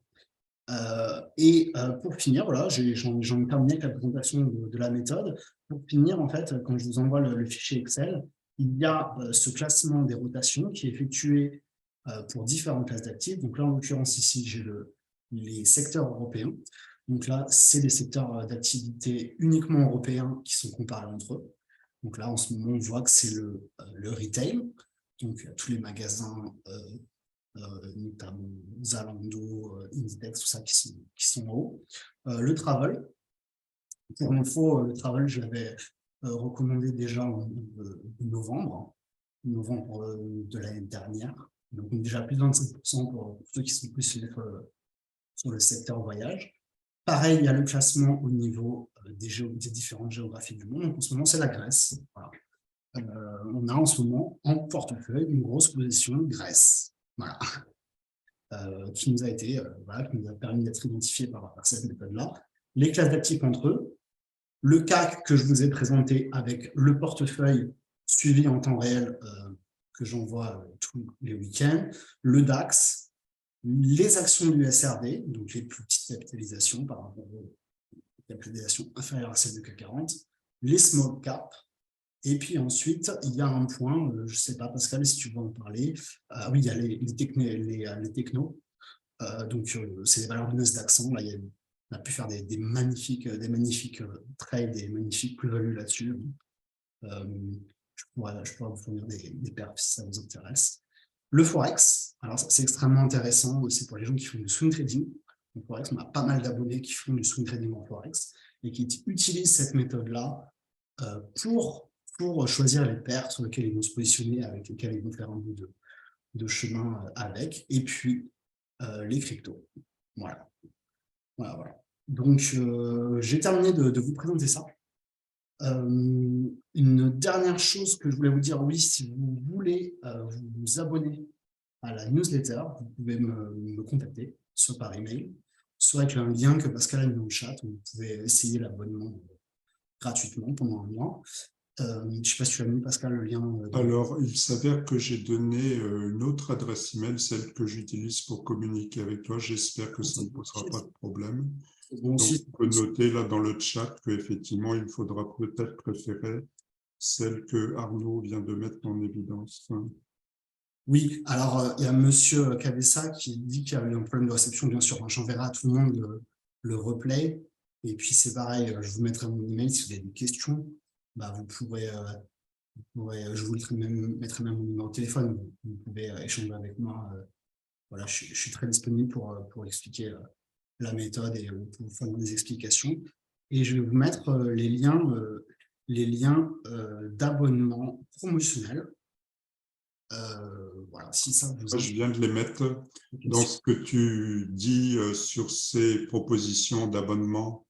Pour finir, voilà, j'en ai terminé avec la présentation de la méthode. Pour finir, en fait, quand je vous envoie le fichier Excel, il y a ce classement des rotations qui est effectué pour différentes classes d'actifs. Donc là, en l'occurrence, ici, j'ai les secteurs européens. Donc là, c'est des secteurs d'activité uniquement européens qui sont comparés entre eux. Donc là, en ce moment, on voit que c'est le retail, donc tous les magasins notamment Zalando, Inditex, tout ça qui sont en haut. Le travel, pour info, le travel, je l'avais recommandé déjà en novembre de l'année dernière. Donc déjà plus de 25% pour ceux qui sont plus sur le secteur voyage. Pareil, il y a le classement au niveau des différentes géographies du monde. Donc, en ce moment, c'est la Grèce. Voilà. On a en ce moment en portefeuille une grosse position Grèce. Voilà. Qui nous a permis d'être identifié par cette méthode-là. Les classes d'actifs entre eux, le CAC que je vous ai présenté avec le portefeuille suivi en temps réel que j'envoie tous les week-ends, le DAX, les actions du SRD, donc les plus petites capitalisations par rapport aux capitalisations inférieures à celles du CAC 40, les small caps. Et puis ensuite, il y a un point, je ne sais pas, Pascal, si tu veux en parler. Oui, il y a les technos. Donc, c'est des valeurs de Nasdaq 100. Là, on a pu faire des magnifiques trades, des magnifiques plus-values là-dessus. Je pourrais vous fournir des perfs si ça vous intéresse. Le Forex, alors c'est extrêmement intéressant aussi pour les gens qui font du swing trading. Le Forex, on a pas mal d'abonnés qui font du swing trading en Forex et qui utilisent cette méthode-là pour choisir les paires sur lesquelles ils vont se positionner, avec lesquelles ils vont faire un bout de chemin avec, et puis les cryptos. Voilà. Donc, j'ai terminé de vous présenter ça. Une dernière chose que je voulais vous dire, oui, si vous voulez vous abonner à la newsletter, vous pouvez me contacter, soit par email, soit avec un lien que Pascal a mis dans le chat, où vous pouvez essayer l'abonnement gratuitement pendant un mois. Je ne sais pas si tu as mis, Pascal, le lien. Alors, il s'avère que j'ai donné une autre adresse email, celle que j'utilise pour communiquer avec toi. J'espère que ça ne posera pas de problème. Bon, donc, on peut noter là dans le chat qu'effectivement, il faudra peut-être préférer celle que Arnaud vient de mettre en évidence. Oui, alors il y a Monsieur Cabessa qui dit qu'il y a eu un problème de réception, bien sûr. J'enverrai à tout le monde le replay. Et puis c'est pareil, je vous mettrai mon email si vous avez des questions. Vous pourrez, je vous mettrai même mon numéro de téléphone. Vous pouvez échanger avec moi. Voilà, je suis très disponible pour expliquer la méthode et pour vous faire des explications. Et je vais vous mettre les liens d'abonnement promotionnel. Voilà, si ça vous je viens de les mettre. Dans ce que tu dis sur ces propositions d'abonnement,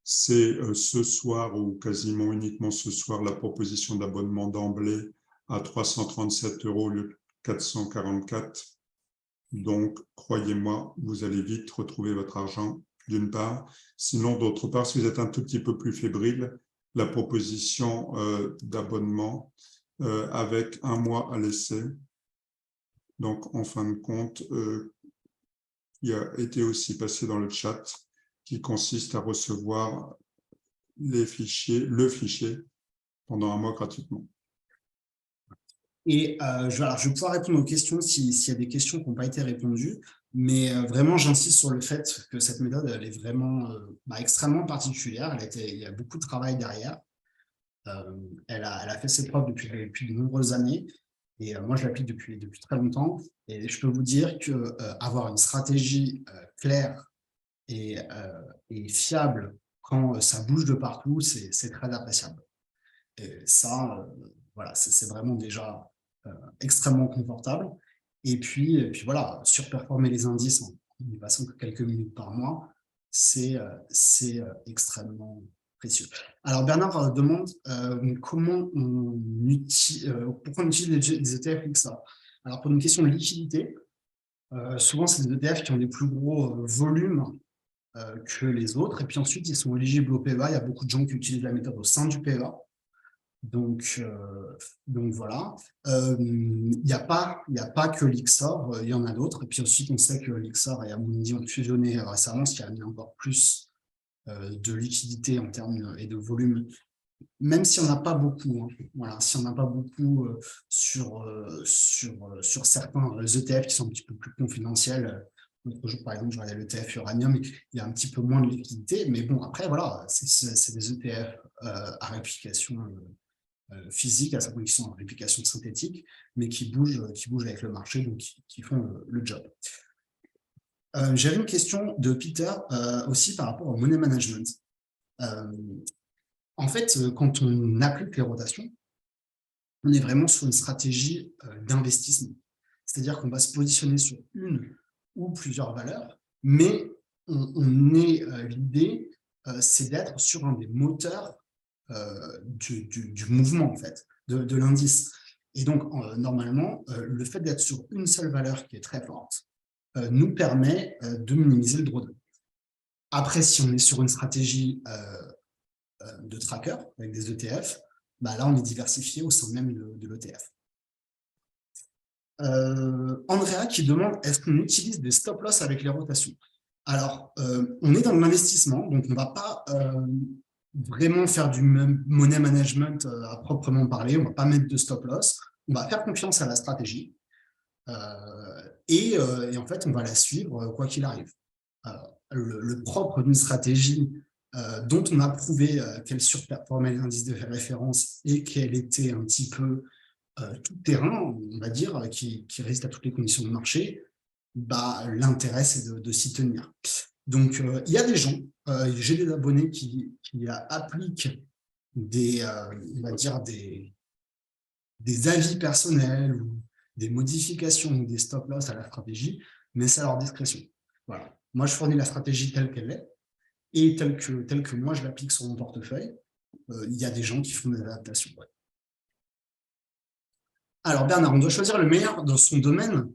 c'est ce soir ou quasiment uniquement ce soir la proposition d'abonnement d'emblée à 337 € au lieu de 444. Donc, croyez-moi, vous allez vite retrouver votre argent, d'une part. Sinon, d'autre part, si vous êtes un tout petit peu plus fébrile, la proposition d'abonnement avec un mois à l'essai. Donc, en fin de compte, qui a été aussi passé dans le chat, qui consiste à recevoir le fichier pendant un mois gratuitement. Et alors, je vais pouvoir répondre aux questions s'il y a des questions qui n'ont pas été répondues, mais vraiment, j'insiste sur le fait que cette méthode, elle est vraiment extrêmement particulière. Il y a beaucoup de travail derrière. Elle a fait ses preuves depuis de nombreuses années. Et moi, je l'applique depuis très longtemps. Et je peux vous dire qu'avoir une stratégie claire et fiable quand ça bouge de partout, c'est très appréciable. Et ça, voilà, c'est vraiment déjà extrêmement confortable. Et puis voilà, surperformer les indices en ne passant que quelques minutes par mois, c'est extrêmement précieux. Alors Bernard demande pourquoi on utilise des ETF XA. Alors pour une question de liquidité, souvent c'est des ETF qui ont des plus gros volumes que les autres, et puis ensuite ils sont éligibles au PEA. Il y a beaucoup de gens qui utilisent la méthode au sein du PEA. Donc voilà. Il n'y a pas que l'Ixor, il y en a d'autres. Et puis ensuite, on sait que l'Ixor et Amundi ont fusionné récemment, ce qui a amené encore plus de liquidité en termes et de volume, même si on n'a pas beaucoup. Hein. Voilà, si on n'a pas beaucoup sur certains ETF qui sont un petit peu plus confidentiels. L'autre jour, par exemple, je regardais l'ETF Uranium, il y a un petit peu moins de liquidité, mais bon, après, voilà, c'est des ETF à réplication physiques, à certains qui sont en réplication synthétique, mais qui bougent avec le marché, donc qui font le job. J'avais une question de Peter aussi par rapport au money management. En fait, quand on applique les rotations, on est vraiment sur une stratégie d'investissement. C'est-à-dire qu'on va se positionner sur une ou plusieurs valeurs, mais l'idée, c'est d'être sur un des moteurs du mouvement, en fait, de l'indice. Et donc, normalement, le fait d'être sur une seule valeur qui est très forte nous permet de minimiser le drawdown. Après, si on est sur une stratégie de tracker avec des ETF, là, on est diversifié au sein même de l'ETF. Andrea qui demande, est-ce qu'on utilise des stop-loss avec les rotations? Alors, on est dans l'investissement, donc on ne va pas vraiment faire du money management à proprement parler, on ne va pas mettre de stop-loss, on va faire confiance à la stratégie et en fait, on va la suivre quoi qu'il arrive. Le propre d'une stratégie dont on a prouvé qu'elle surperformait l'indice de référence et qu'elle était un petit peu tout terrain, on va dire, qui résiste à toutes les conditions de marché, l'intérêt, c'est de s'y tenir. Donc, il y a des gens, j'ai des abonnés qui appliquent on va dire des avis personnels ou des modifications ou des stop-loss à la stratégie, mais c'est à leur discrétion. Voilà. Moi, je fournis la stratégie telle qu'elle est et telle que moi, je l'applique sur mon portefeuille. Il y a des gens qui font des adaptations. Ouais. Alors, Bernard, on doit choisir le meilleur dans son domaine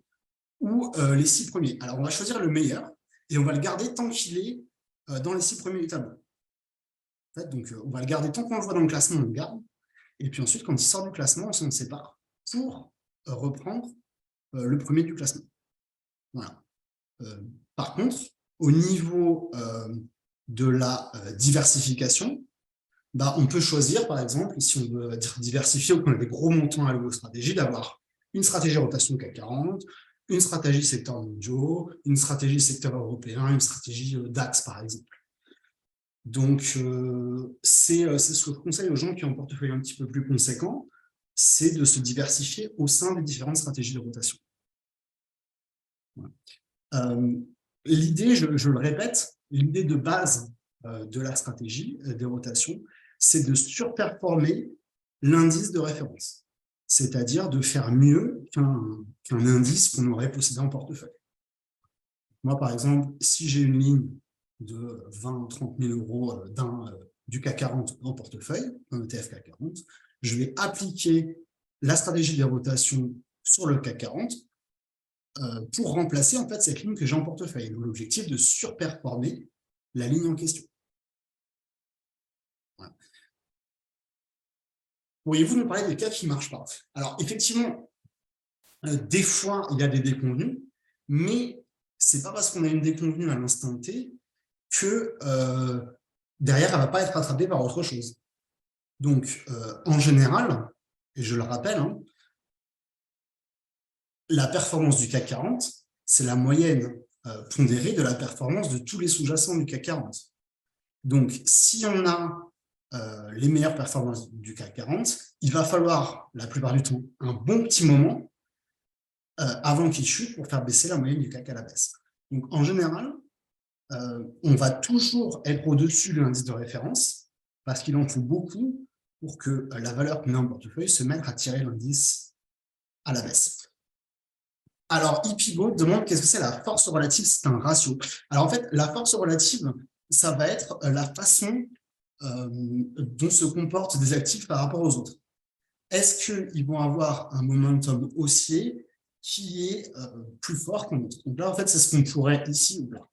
ou les 6 premiers. Alors, on va choisir le meilleur et on va le garder tant qu'il est dans les 6 premiers du tableau. En fait, donc, on va le garder tant qu'on le voit dans le classement, on le garde. Et puis ensuite, quand il sort du classement, on s'en sépare pour reprendre le premier du classement. Voilà. Par contre, au niveau de la diversification, on peut choisir, par exemple, si on veut diversifier ou qu'on a des gros montants à alloués aux stratégies, d'avoir une stratégie rotation CAC 40, une stratégie secteur mondiaux, une stratégie secteur européen, une stratégie DAX, par exemple. Donc, c'est ce que je conseille aux gens qui ont un portefeuille un petit peu plus conséquent, c'est de se diversifier au sein des différentes stratégies de rotation. Voilà. L'idée, je le répète, l'idée de base de la stratégie des rotations, c'est de surperformer l'indice de référence, c'est-à-dire de faire mieux qu'un indice qu'on aurait possédé en portefeuille. Moi, par exemple, si j'ai une ligne de 20 30 000 euros du CAC 40 en portefeuille, un ETF CAC 40, je vais appliquer la stratégie des rotations sur le CAC 40 pour remplacer en fait cette ligne que j'ai en portefeuille. Donc, l'objectif de surperformer la ligne en question. Voilà. Pourriez-vous nous parler des cas qui ne marchent pas? Alors, effectivement, des fois, il y a des déconvenus, mais c'est pas parce qu'on a une déconvenue à l'instant T que derrière, elle ne va pas être rattrapée par autre chose. Donc, en général, et je le rappelle, hein, la performance du CAC 40, c'est la moyenne pondérée de la performance de tous les sous-jacents du CAC 40. Donc, si on a les meilleures performances du CAC 40, il va falloir, la plupart du temps, un bon petit moment avant qu'il chute pour faire baisser la moyenne du CAC à la baisse. Donc, en général, on va toujours être au-dessus de l'indice de référence parce qu'il en faut beaucoup pour que la valeur qu'on a en portefeuille se mette à tirer l'indice à la baisse. Alors, Ipigo demande qu'est-ce que c'est la force relative, c'est un ratio. Alors, en fait, la force relative, ça va être la façon dont se comportent des actifs par rapport aux autres. Est-ce qu'ils vont avoir un momentum haussier qui est plus fort qu'un autre? Donc là, en fait, c'est ce qu'on pourrait ici ou là.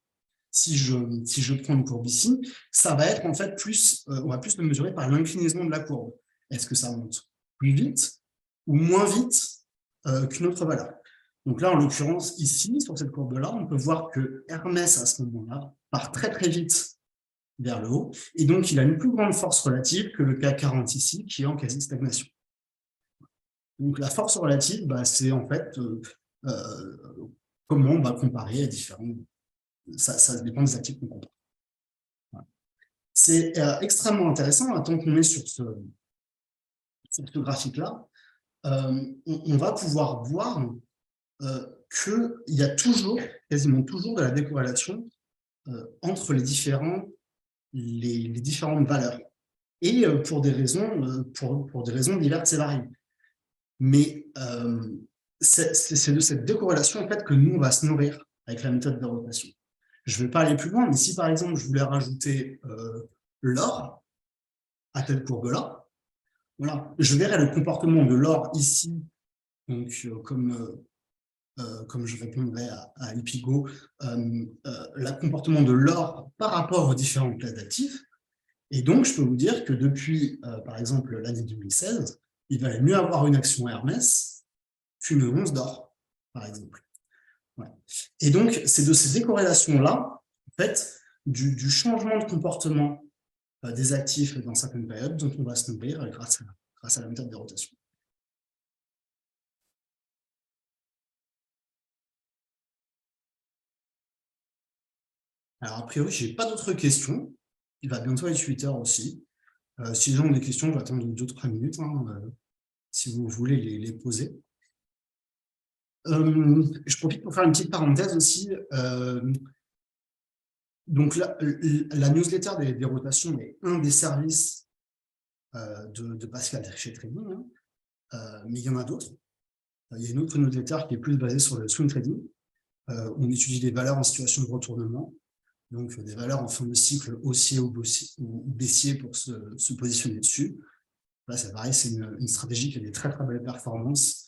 Si je prends une courbe ici, ça va être en fait plus, on va plus le mesurer par l'inclinaison de la courbe. Est-ce que ça monte plus vite ou moins vite qu'une autre valeur? Donc là, en l'occurrence, ici, sur cette courbe-là, on peut voir que Hermès, à ce moment-là, part très très vite vers le haut, et donc il a une plus grande force relative que le CAC 40 ici, qui est en quasi-stagnation. Donc la force relative, bah, c'est en fait comment on va comparer à différents... Ça dépend des actifs qu'on compare. Voilà. C'est extrêmement intéressant, tant qu'on est sur ce graphique-là, on va pouvoir voir qu'il y a toujours, quasiment toujours, de la décorrélation entre les différentes valeurs. Et pour des raisons, pour des raisons diverses et variées. Mais c'est de cette décorrélation en fait, que nous, on va se nourrir avec la méthode de rotation. Je ne vais pas aller plus loin, mais si par exemple, je voulais rajouter l'or à cette courbe-là, voilà, je verrai le comportement de l'or ici, donc comme je répondrai à Ipigo, le comportement de l'or par rapport aux différentes classes d'actifs. Et donc, je peux vous dire que depuis, par exemple, l'année 2016, il valait mieux avoir une action Hermès qu'une once d'or, par exemple. Ouais. Et donc, c'est de ces décorrélations-là, en fait, du changement de comportement des actifs dans certaines périodes dont on va se nourrir grâce à la méthode de rotation. Alors, a priori, je n'ai pas d'autres questions. Il va bientôt être 8 heures aussi. Si les gens ont des questions, je vais attendre 2-3 minutes, hein, si vous voulez les poser. Je profite pour faire une petite parenthèse aussi. Donc, la newsletter des rotations est un des services de Pascal chez Trading, hein, mais il y en a d'autres. Il y a une autre newsletter qui est plus basée sur le swing trading. On étudie des valeurs en situation de retournement, donc des valeurs en fin de cycle haussier ou baissier pour se positionner dessus. Là, c'est pareil, c'est une stratégie qui a des très très belles performances,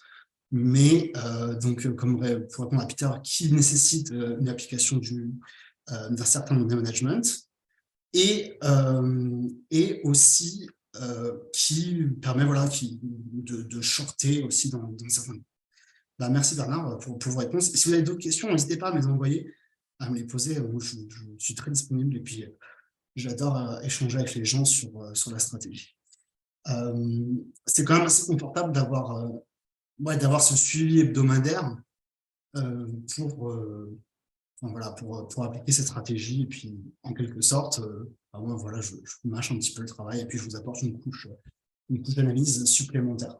mais donc, comme pour répondre à Peter, qui nécessite une application d'un certain nombre de management et aussi qui permet de shorter aussi dans certains. Bah, merci Bernard pour vos réponses. Si vous avez d'autres questions, n'hésitez pas à me les envoyer, à me les poser. Moi, je suis très disponible et puis j'adore échanger avec les gens sur la stratégie. C'est quand même assez confortable d'avoir ce suivi hebdomadaire pour appliquer cette stratégie. Et puis, en quelque sorte, moi, je mâche un petit peu le travail et puis je vous apporte une couche d'analyse supplémentaire.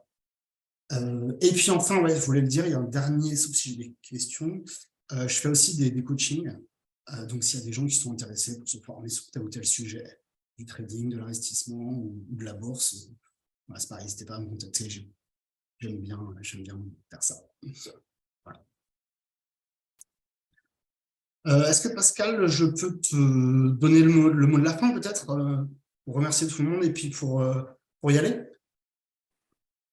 Et puis enfin, je voulais le dire, il y a un dernier, sauf si j'ai des questions, je fais aussi des coachings. Donc, s'il y a des gens qui sont intéressés pour se former sur tel ou tel sujet, du trading, de l'investissement ou de la bourse, c'est pareil, n'hésitez pas à me contacter. J'aime bien faire ça. Voilà. Est-ce que Pascal, je peux te donner le mot de la fin peut-être pour remercier tout le monde et puis pour y aller?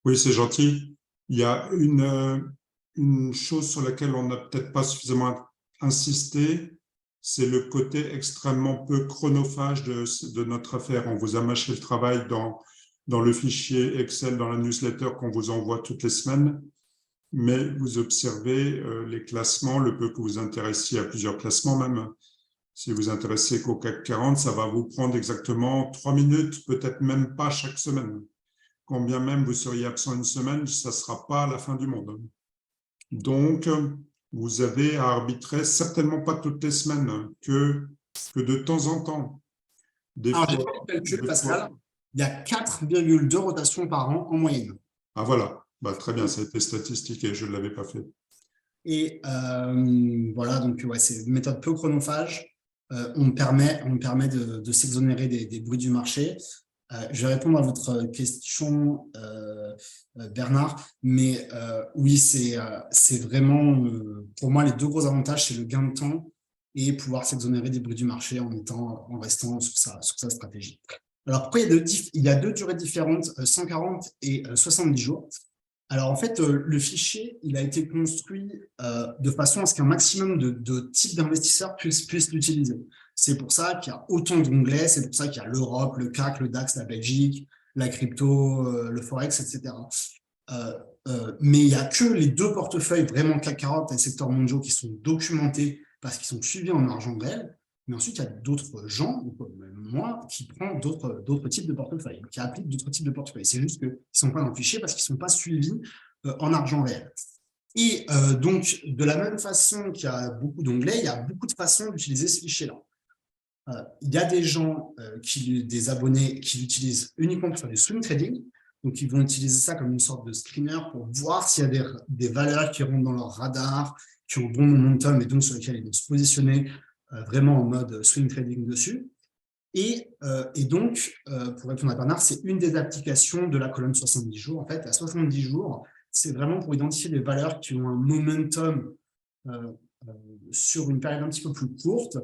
Oui, c'est gentil. Il y a une chose sur laquelle on n'a peut-être pas suffisamment insisté, c'est le côté extrêmement peu chronophage de notre affaire. On vous a mâché le travail dans le fichier Excel, dans la newsletter qu'on vous envoie toutes les semaines. mais vous observez les classements, le peu que vous intéressiez à plusieurs classements même. Si vous intéressez qu'au CAC 40, ça va vous prendre exactement 3 minutes, peut-être même pas chaque semaine. Quand bien même vous seriez absent une semaine, ça ne sera pas la fin du monde. Donc, vous avez à arbitrer certainement pas toutes les semaines, que de temps en temps. Alors, j'ai fait le calcul, Pascal. Il y a 4,2 rotations par an en moyenne. Ah voilà, bah, très bien, ça a été statistique et je ne l'avais pas fait. Et voilà, donc ouais, c'est une méthode peu chronophage. On permet de s'exonérer des bruits du marché. Je vais répondre à votre question, Bernard, mais oui, c'est vraiment, pour moi, les deux gros avantages, c'est le gain de temps et pouvoir s'exonérer des bruits du marché en restant sur sa stratégie. Alors, pourquoi il y a deux durées différentes, 140 et 70 jours? Alors, en fait, le fichier, il a été construit de façon à ce qu'un maximum de types d'investisseurs puissent l'utiliser. C'est pour ça qu'il y a autant d'onglets, c'est pour ça qu'il y a l'Europe, le CAC, le DAX, la Belgique, la crypto, le Forex, etc. Mais il n'y a que les deux portefeuilles vraiment CAC 40 et secteurs mondiaux qui sont documentés parce qu'ils sont suivis en argent réel. Mais ensuite, il y a d'autres gens, comme moi, qui prennent d'autres types de portefeuilles, qui appliquent d'autres types de portefeuilles. C'est juste qu'ils ne sont pas dans le fichier parce qu'ils ne sont pas suivis en argent réel. Et donc, de la même façon qu'il y a beaucoup d'onglets, il y a beaucoup de façons d'utiliser ce fichier-là. Il y a des gens, des abonnés qui l'utilisent uniquement pour faire du swing trading. Donc, ils vont utiliser ça comme une sorte de screener pour voir s'il y a des valeurs qui rentrent dans leur radar, qui ont bon momentum et donc sur lesquelles ils vont se positionner vraiment en mode swing trading dessus. Et donc, pour répondre à Bernard, c'est une des applications de la colonne 70 jours. En fait, à 70 jours, c'est vraiment pour identifier des valeurs qui ont un momentum sur une période un petit peu plus courte.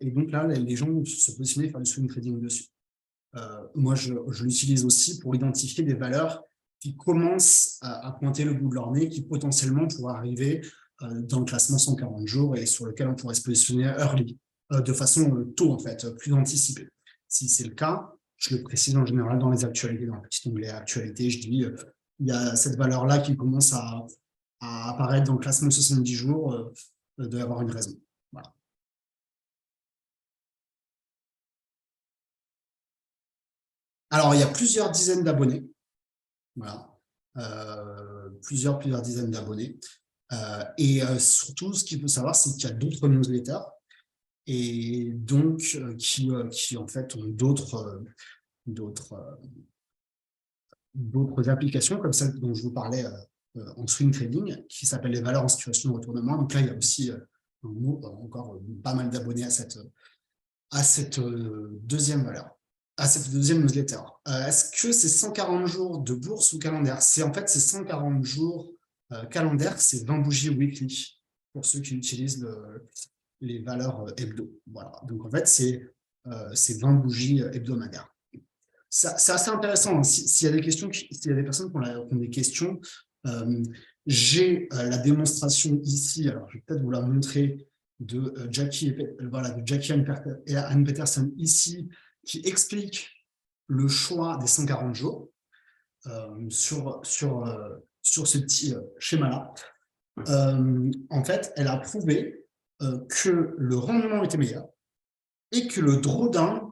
Et donc là, les gens vont se positionner faire du swing trading dessus. Moi, je l'utilise aussi pour identifier des valeurs qui commencent à pointer le bout de leur nez, qui potentiellement pourraient arriver dans le classement 140 jours et sur lequel on pourrait se positionner early, de façon tôt, en fait, plus anticipée. Si c'est le cas, je le précise en général dans les actualités, dans le petit onglet actualité, je dis il y a cette valeur-là qui commence à apparaître dans le classement 70 jours, il doit y avoir une raison. Voilà. Alors, il y a plusieurs dizaines d'abonnés. Voilà. Plusieurs dizaines d'abonnés. Et surtout, ce qu'il faut savoir, c'est qu'il y a d'autres newsletters et donc qui en fait ont d'autres applications comme celle dont je vous parlais en swing trading qui s'appelle les valeurs en situation de retournement. Donc là, il y a aussi encore pas mal d'abonnés à cette deuxième valeur, à cette deuxième newsletter. Est-ce que c'est 140 jours de bourse ou calendaire? En fait, c'est 140 jours calendaire, c'est 20 bougies weekly pour ceux qui utilisent les valeurs hebdo. Voilà. Donc, en fait, c'est 20 bougies hebdomadaires. C'est assez intéressant. Hein. S'il y a des questions, s'il y a des personnes qui ont des questions, j'ai la démonstration ici. Alors, je vais peut-être vous la montrer de Jackie Ann Peterson ici, qui explique le choix des 140 jours sur ce petit schéma-là. En fait, elle a prouvé que le rendement était meilleur et que le drawdown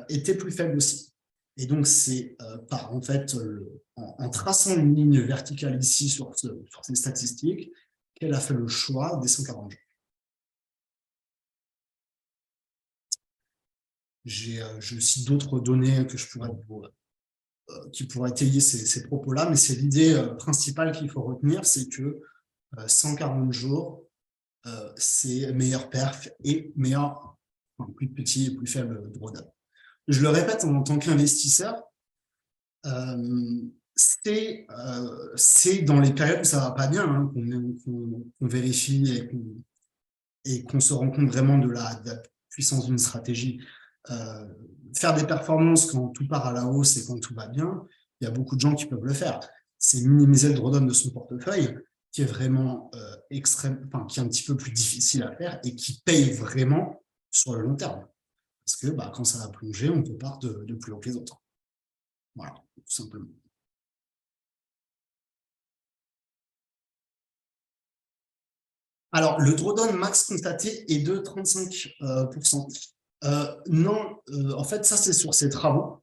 était plus faible aussi. Et donc, c'est en fait, en traçant une ligne verticale ici sur ces statistiques qu'elle a fait le choix des 140 jours. J'ai aussi d'autres données que qui pourraient étayer ces propos-là, mais c'est l'idée principale qu'il faut retenir, c'est que 140 jours, c'est meilleur perf et meilleur, plus petit et plus faible drawdown. Je le répète, en tant qu'investisseur, c'est dans les périodes où ça ne va pas bien hein, qu'on vérifie et qu'on se rend compte vraiment de la puissance d'une stratégie. Faire des performances quand tout part à la hausse et quand tout va bien, il y a beaucoup de gens qui peuvent le faire. C'est minimiser le drawdown de son portefeuille qui est vraiment extrême, enfin, qui est un petit peu plus difficile à faire et qui paye vraiment sur le long terme. Parce que quand ça va plonger, on repart de plus haut que les autres. Voilà, tout simplement. Alors, le drawdown max constaté est de 35%. Non, en fait, ça, c'est sur ces travaux.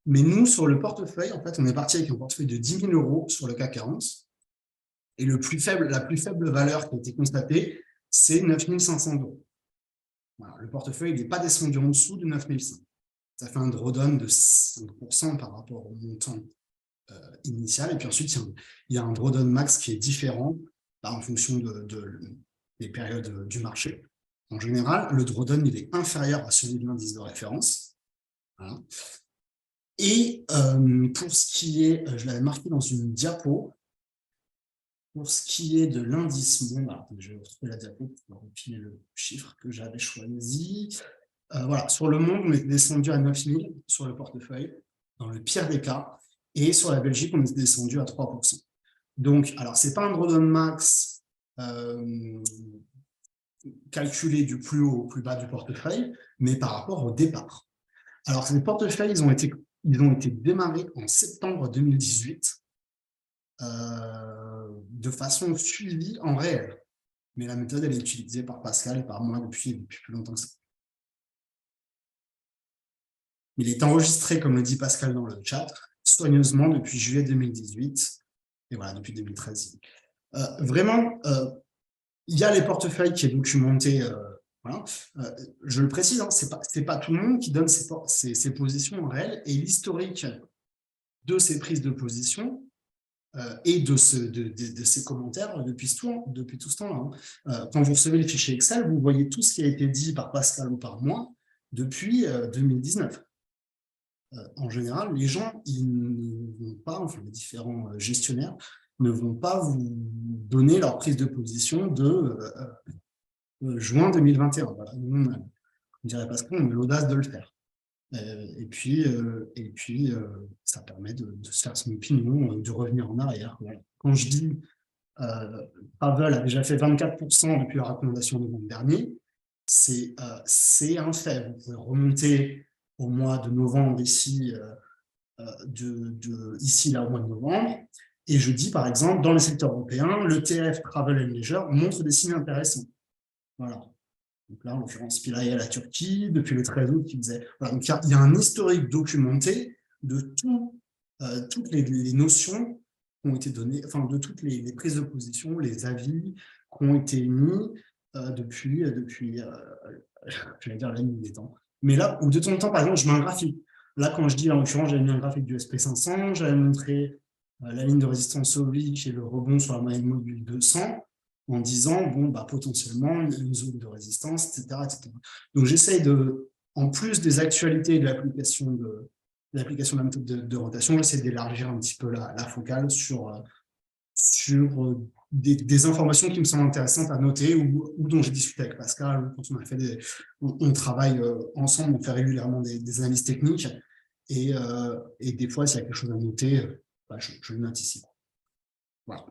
Mais nous, sur le portefeuille, en fait, on est parti avec un portefeuille de 10 000 € sur le CAC 40. Et la plus faible valeur qui a été constatée, c'est 9 500 €. Voilà, le portefeuille n'est pas descendu en dessous de 9 500. Ça fait un drawdown de 5% par rapport au montant initial. Et puis ensuite, il y a un drawdown max qui est différent en fonction des périodes du marché. En général, le drawdown il est inférieur à celui de l'indice de référence. Voilà. Et pour ce qui est, je l'avais marqué dans une diapo, pour ce qui est de l'indice monde, je vais retrouver la diapo pour repiler le chiffre que j'avais choisi. Voilà, sur le monde, on est descendu à 9 000 sur le portefeuille, dans le pire des cas. Et sur la Belgique, on est descendu à 3%. Donc, alors, ce n'est pas un drawdown max calculé du plus haut au plus bas du portefeuille, mais par rapport au départ. Alors, ces portefeuilles, ils ont été démarrés en septembre 2018 de façon suivie en réel. Mais la méthode, elle est utilisée par Pascal et par moi depuis plus longtemps que ça. Il est enregistré, comme le dit Pascal dans le chat, soigneusement depuis juillet 2018 et voilà, depuis 2013. Vraiment, il y a les portefeuilles qui est documenté. Voilà. Je le précise, hein, c'est pas tout le monde qui donne ses positions en réel, et l'historique de ces prises de position et de ces commentaires depuis tout ce temps-là. Hein. Quand vous recevez les fichiers Excel, vous voyez tout ce qui a été dit par Pascal ou par moi depuis 2019. En général, les gens, ils ne vont pas, enfin les différents gestionnaires, ne vont pas vous donner leur prise de position de juin 2021. Voilà. Nous, on dirait Pascal, on a l'audace de le faire. Et puis, ça permet de se faire son opinion, de revenir en arrière. Voilà. Quand je dis Travel a déjà fait 24% depuis la recommandation de novembre dernier, c'est un fait. Vous pouvez remonter au mois de novembre ici, ici là au mois de novembre, et je dis par exemple, dans le secteur européen, l'ETF Travel and Leisure montre des signes intéressants. Voilà. Donc là, en l'occurrence, Pilay à la Turquie, depuis le 13 août, qui disait. Voilà, donc il y a un historique documenté de toutes les notions qui ont été données, enfin de toutes les prises de position, les avis qui ont été émis depuis je vais dire la nuit des temps. Mais là, où de temps en temps, par exemple, je mets un graphique. Là, quand je dis, en l'occurrence, j'avais mis un graphique du SP500, j'avais montré la ligne de résistance oblique et le rebond sur la moyenne mobile 200, en disant, bon, bah, potentiellement, une zone de résistance, etc. etc. Donc, j'essaye en plus des actualités de l'application de la méthode de rotation, j'essaie d'élargir un petit peu la focale sur des informations qui me semblent intéressantes à noter ou dont j'ai discuté avec Pascal, quand on travaille ensemble, on fait régulièrement des analyses techniques et des fois, s'il y a quelque chose à noter, je le note ici. Voilà.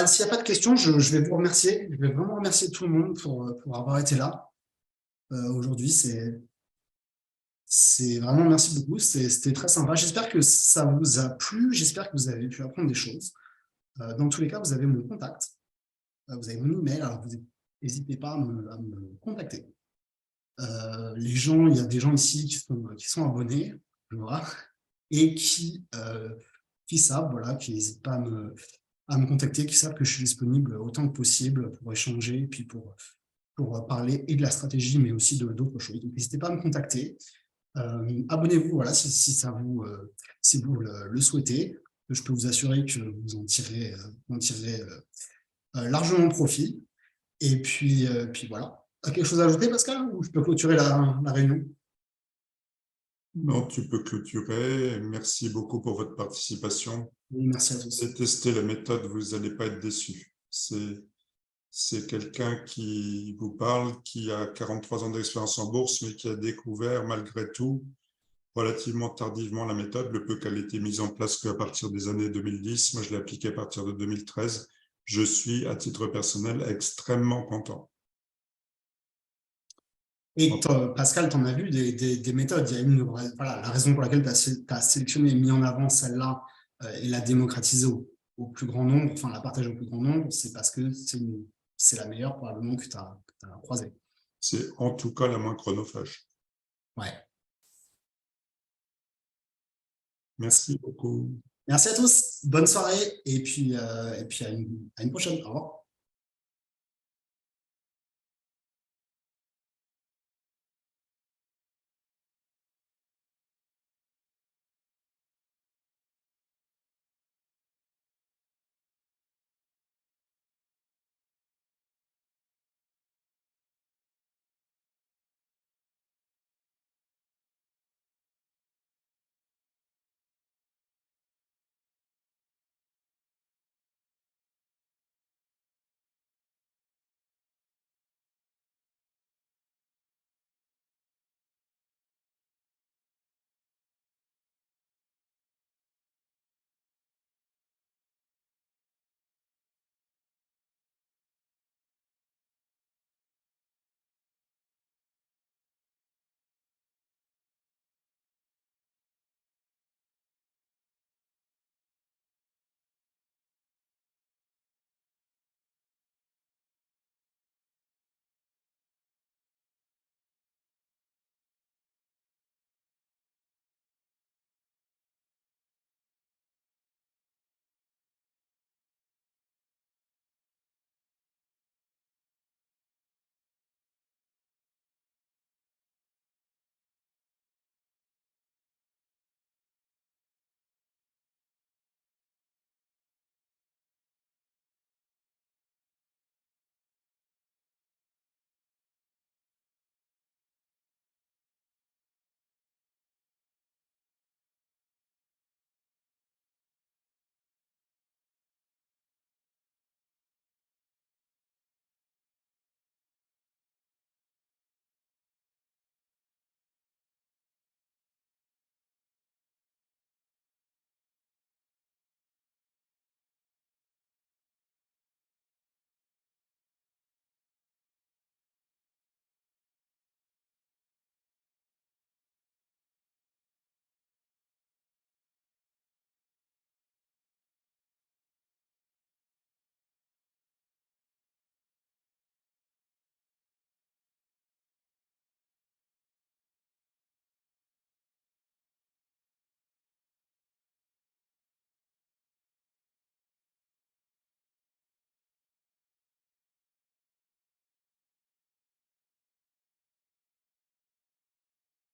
S'il n'y a pas de questions, je vais vous remercier. Je vais vraiment remercier tout le monde pour avoir été là. Aujourd'hui, c'est vraiment, merci beaucoup. C'était très sympa. J'espère que ça vous a plu. J'espère que vous avez pu apprendre des choses. Dans tous les cas, vous avez mon contact. Vous avez mon email. Alors, n'hésitez pas à me contacter. Il y a des gens ici qui sont abonnés, je vois, et qui savent, voilà, qui n'hésitent pas à me contacter, qui savent que je suis disponible autant que possible pour échanger, puis pour parler et de la stratégie, mais aussi d'autres choses. Donc, n'hésitez pas à me contacter. Abonnez-vous, voilà, si vous le souhaitez. Je peux vous assurer que vous en tirez largement profit. Et puis voilà. Quelque chose à ajouter, Pascal, ou je peux clôturer la réunion? Non, tu peux clôturer. Merci beaucoup pour votre participation. Oui, merci à tous. Et testez la méthode, vous n'allez pas être déçus. C'est quelqu'un qui vous parle, qui a 43 ans d'expérience en bourse, mais qui a découvert malgré tout, relativement tardivement, la méthode. Le peu qu'elle ait été mise en place qu'à partir des années 2010. Moi, je l'ai appliquée à partir de 2013. Je suis, à titre personnel, extrêmement content. Et Pascal, tu en as vu des méthodes. Il y a voilà, la raison pour laquelle tu as sélectionné et mis en avant celle-là et la démocratisée au plus grand nombre, enfin la partager au plus grand nombre, c'est parce que c'est la meilleure probablement que tu as croisée. C'est en tout cas la moins chronophage. Ouais. Merci beaucoup. Merci à tous, bonne soirée et puis à une prochaine. Au revoir.